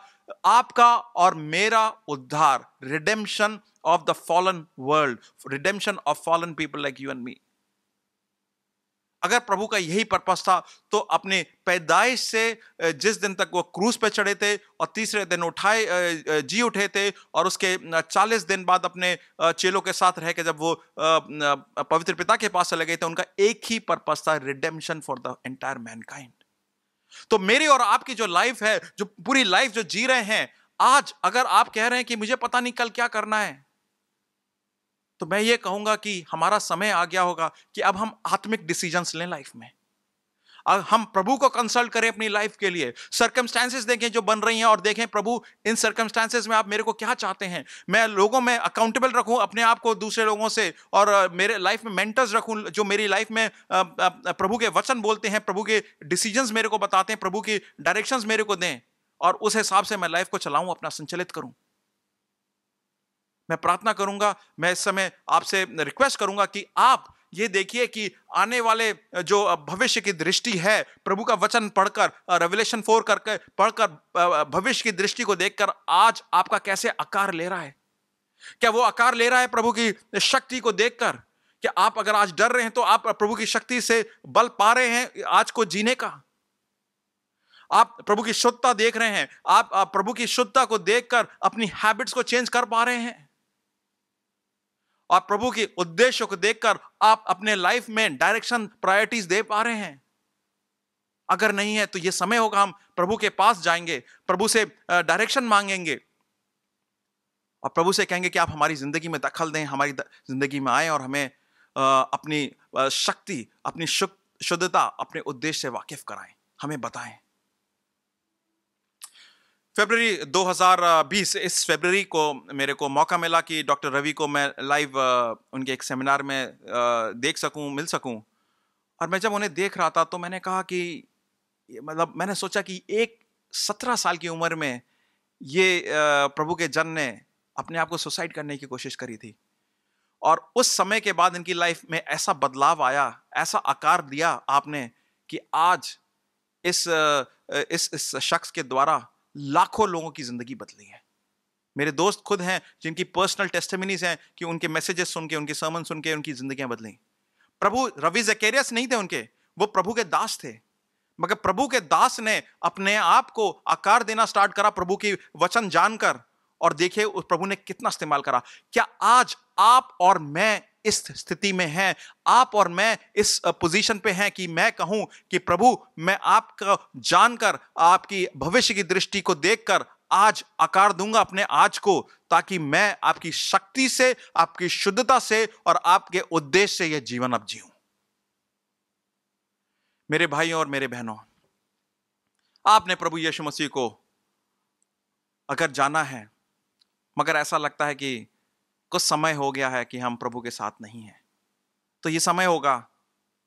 Speaker 4: आपका और मेरा उद्धार, redemption of the fallen world, redemption of fallen people like you and me. अगर प्रभु का यही पर्पस था, तो अपने पैदाइश से जिस दिन तक वो क्रूस पे चढ़े थे और तीसरे दिन जी उठे थे, और उसके 40 दिन बाद अपने चेलों के साथ रह के जब वो पवित्र पिता के पास चले गए थे, उनका एक ही पर्पस था, redemption for the entire Mankind. तो मेरी और आपकी जो लाइफ है, जो पूरी लाइफ जो जी रहे हैं आज, अगर आप कह रहे हैं कि मुझे पता नहीं कल क्या करना है, तो मैं ये कहूंगा कि हमारा समय आ गया होगा कि अब हम आत्मिक डिसीजंस लें लाइफ में। अब हम प्रभु को कंसल्ट करें अपनी लाइफ के लिए। सर्कमस्टेंसेस देखें जो बन रही हैं, और देखें प्रभु इन सर्कमस्टेंसेस में आप मेरे को क्या चाहते हैं। मैं लोगों में अकाउंटेबल रखूं अपने आप को दूसरे लोगों से, और मेरे लाइफ में मेंटर्स रखूं जो मेरी लाइफ में प्रभु के वचन बोलते हैं, प्रभु के डिसीजंस मेरे को बताते हैं, प्रभु की डायरेक्शंस मेरे को दें, और उस हिसाब से मैं लाइफ को चलाऊं, अपना संचालित करूं। मैं प्रार्थना करूंगा, मैं इस समय आपसे रिक्वेस्ट करूंगा कि आप ये देखिए कि आने वाले जो भविष्य की दृष्टि है, प्रभु का वचन पढ़कर, रेवलेशन 4 करके पढ़कर, भविष्य की दृष्टि को देखकर आज आपका कैसे आकार ले रहा है। क्या वो आकार ले रहा है प्रभु की शक्ति को देखकर? क्या आप अगर आज डर रहे हैं, तो आप प्रभु की शक्ति से बल पा रहे हैं आज को जीने का? आप प्रभु की शुद्धता देख रहे हैं, आप प्रभु की शुद्धता को देखकर अपनी हैबिट्स को चेंज कर पा रहे हैं, और प्रभु के उद्देश्यों को देखकर आप अपने लाइफ में डायरेक्शन, प्रायोरिटीज दे पा रहे हैं? अगर नहीं है, तो यह समय होगा हम प्रभु के पास जाएंगे, प्रभु से डायरेक्शन मांगेंगे, और प्रभु से कहेंगे कि आप हमारी जिंदगी में दखल दें, हमारी जिंदगी में आए और हमें अपनी शक्ति, अपनी शुद्धता, अपने उद्देश्य से वाकिफ कराएं, हमें बताएं। फरवरी 2020, इस फरवरी को मेरे को मौका मिला कि डॉक्टर रवि को मैं लाइव उनके एक सेमिनार में देख सकूं, मिल सकूं। और मैं जब उन्हें देख रहा था, तो मैंने कहा कि मतलब मैंने सोचा कि एक 17 साल की उम्र में ये प्रभु के जन ने अपने आप को सुसाइड करने की कोशिश करी थी, और उस समय के बाद इनकी लाइफ में ऐसा बदलाव आया, ऐसा आकार दिया आपने, कि आज इस शख्स के द्वारा लाखों लोगों की जिंदगी बदली है। मेरे दोस्त खुद हैं जिनकी पर्सनल टेस्टिमनीज हैं कि उनके मैसेजेस सुन के, उनके सर्मन सुन के उनकी जिंदगियां बदली। प्रभु रवि ज़कैरियास नहीं थे उनके, वो प्रभु के दास थे, मगर प्रभु के दास ने अपने आप को आकार देना स्टार्ट करा प्रभु की वचन जानकर, और देखिए उस प्रभु ने कितना इस्तेमाल करा। क्या आज आप और मैं इस स्थिति में हैं, आप और मैं इस पोजीशन पे हैं कि मैं कहूं कि प्रभु, मैं आपका जानकर, आपकी भविष्य की दृष्टि को देखकर आज आकार दूंगा अपने आज को, ताकि मैं आपकी शक्ति से, आपकी शुद्धता से और आपके उद्देश्य से यह जीवन अब जीऊं। मेरे भाइयों और मेरे बहनों, आपने प्रभु यीशु मसीह को अगर जाना है, मगर ऐसा लगता है कि कुछ समय हो गया है कि हम प्रभु के साथ नहीं हैं, तो यह समय होगा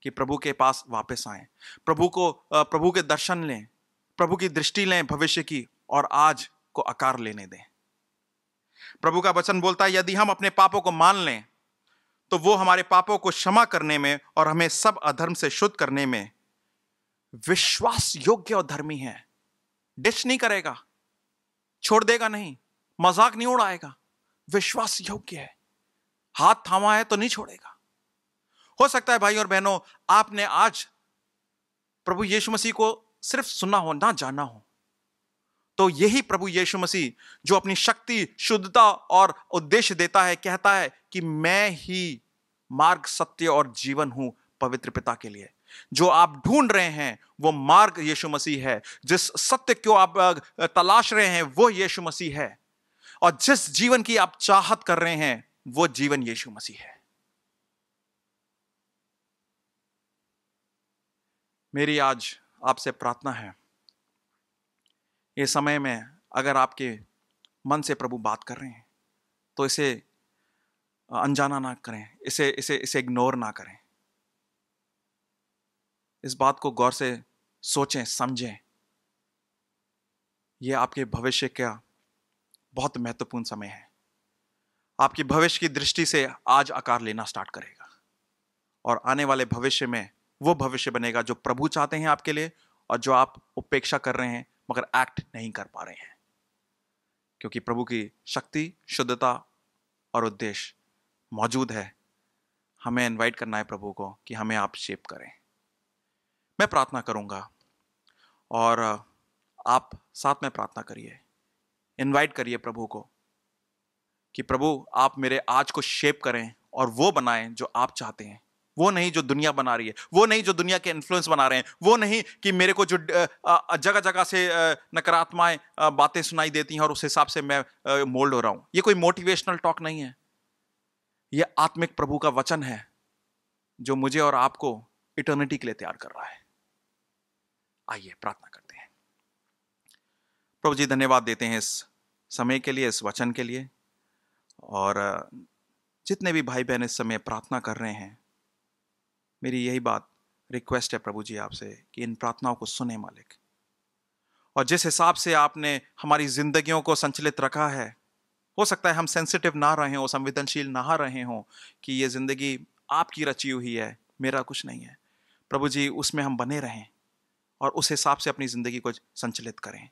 Speaker 4: कि प्रभु के पास वापस आएं, प्रभु के दर्शन लें, प्रभु की दृष्टि लें भविष्य की, और आज को आकार लेने दें। प्रभु का वचन बोलता है, यदि हम अपने पापों को मान लें, तो वो हमारे पापों को क्षमा करने में और हमें सब अधर्म से शुद्ध करने में विश्वास योग्य और धर्मी है। डिश नहीं करेगा, छोड़ देगा नहीं, मजाक नहीं उड़ाएगा, विश्वास योग्य है, हाथ थामा है तो नहीं छोड़ेगा। हो सकता है भाई और बहनों, आपने आज प्रभु यीशु मसीह को सिर्फ सुना हो, ना जाना हो, तो यही प्रभु यीशु मसीह जो अपनी शक्ति, शुद्धता और उद्देश्य देता है, कहता है कि मैं ही मार्ग, सत्य और जीवन हूं पवित्र पिता के लिए। जो आप ढूंढ रहे हैं वो मार्ग यीशु मसीह है, जिस सत्य को आप तलाश रहे हैं वो यीशु मसीह है, और जिस जीवन की आप चाहत कर रहे हैं वो जीवन यीशु मसीह है। मेरी आज आपसे प्रार्थना है, इस समय में अगर आपके मन से प्रभु बात कर रहे हैं तो इसे अनजाना ना करें, इसे इग्नोर ना करें। इस बात को गौर से सोचें, समझें। यह आपके भविष्य का बहुत महत्वपूर्ण समय है। आपकी भविष्य की दृष्टि से आज आकार लेना स्टार्ट करेगा, और आने वाले भविष्य में वो भविष्य बनेगा जो प्रभु चाहते हैं आपके लिए, और जो आप उपेक्षा कर रहे हैं मगर एक्ट नहीं कर पा रहे हैं, क्योंकि प्रभु की शक्ति, शुद्धता और उद्देश्य मौजूद है। हमें इनवाइट करना है प्रभु को कि हमें आप शेप करें। मैं प्रार्थना करूंगा और आप साथ में प्रार्थना करिए, इनवाइट करिए प्रभु को कि प्रभु आप मेरे आज को शेप करें और वो बनाएं जो आप चाहते हैं, वो नहीं जो दुनिया बना रही है, वो नहीं जो दुनिया के इन्फ्लुएंस बना रहे हैं, वो नहीं कि मेरे को जो जगह जगह से नकारात्मक बातें सुनाई देती हैं और उस हिसाब से मैं मोल्ड हो रहा हूं। ये कोई मोटिवेशनल टॉक नहीं है, ये आत्मिक प्रभु का वचन है जो मुझे और आपको इटर्निटी के लिए तैयार कर रहा है। आइए प्रार्थना करते हैं। प्रभु जी, धन्यवाद देते हैं इस समय के लिए, इस वचन के लिए, और जितने भी भाई बहन इस समय प्रार्थना कर रहे हैं, मेरी यही बात रिक्वेस्ट है प्रभु जी आपसे कि इन प्रार्थनाओं को सुने मालिक, और जिस हिसाब से आपने हमारी जिंदगियों को संचलित रखा है, हो सकता है हम सेंसिटिव ना रहे हो, संवेदनशील ना रहे हो कि ये जिंदगी आपकी रची हुई है, मेरा कुछ नहीं है। प्रभु जी, उसमें हम बने रहें और उस हिसाब से अपनी जिंदगी को संचलित करें,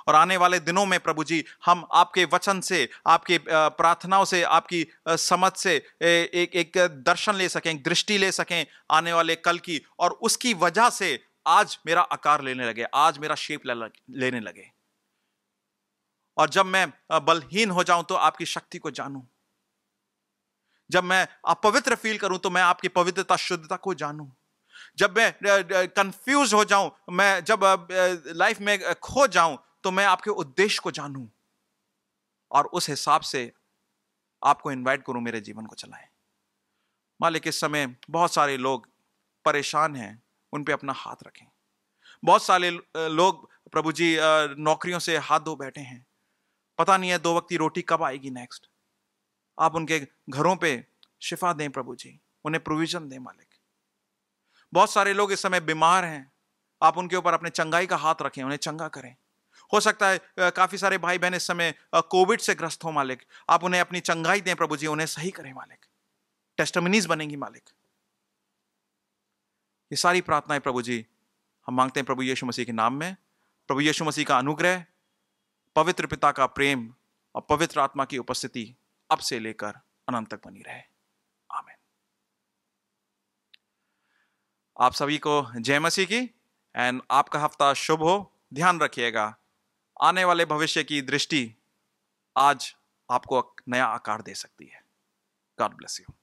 Speaker 4: और आने वाले दिनों में प्रभु जी हम आपके वचन से, आपके प्रार्थनाओं से, आपकी समझ से एक दर्शन ले सकें, एक दृष्टि ले सकें आने वाले कल की, और उसकी वजह से आज मेरा आकार लेने लगे, आज मेरा शेप लेने लगे, और जब मैं बलहीन हो जाऊं तो आपकी शक्ति को जानूं, जब मैं अपवित्र फील करूं तो मैं आपकी पवित्रता, शुद्धता को जानूं, जब मैं कंफ्यूज हो जाऊं, मैं जब लाइफ में खो जाऊं तो मैं आपके उद्देश्य को जानूं, और उस हिसाब से आपको इनवाइट करूं मेरे जीवन को चलाएं। मालिक, इस समय बहुत सारे लोग परेशान हैं, उन पे अपना हाथ रखें। बहुत सारे लोग प्रभु जी नौकरियों से हाथ धो बैठे हैं, पता नहीं है 2 वक्त की रोटी कब आएगी नेक्स्ट। आप उनके घरों पे शिफा दें प्रभु जी, उन्हें प्रोविजन दें मालिक। बहुत सारे लोग इस समय बीमार हैं, आप उनके ऊपर अपने चंगाई का हाथ रखें, उन्हें चंगा करें। हो सकता है काफी सारे भाई बहन इस समय कोविड से ग्रस्त हो मालिक, आप उन्हें अपनी चंगाई दें प्रभु जी, उन्हें सही करें मालिक, टेस्टिमनीज बनेंगी मालिक। ये सारी प्रार्थनाएं प्रभु जी हम मांगते हैं प्रभु यीशु मसीह के नाम में। प्रभु यीशु मसीह का अनुग्रह, पवित्र पिता का प्रेम और पवित्र आत्मा की उपस्थिति अब से लेकर अनंत तक बनी रहे। आमीन। आप सभी को जय मसीह की, एंड आपका हफ्ता शुभ हो। ध्यान रखिएगा, आने वाले भविष्य की दृष्टि आज आपको नया आकार दे सकती है। God bless you.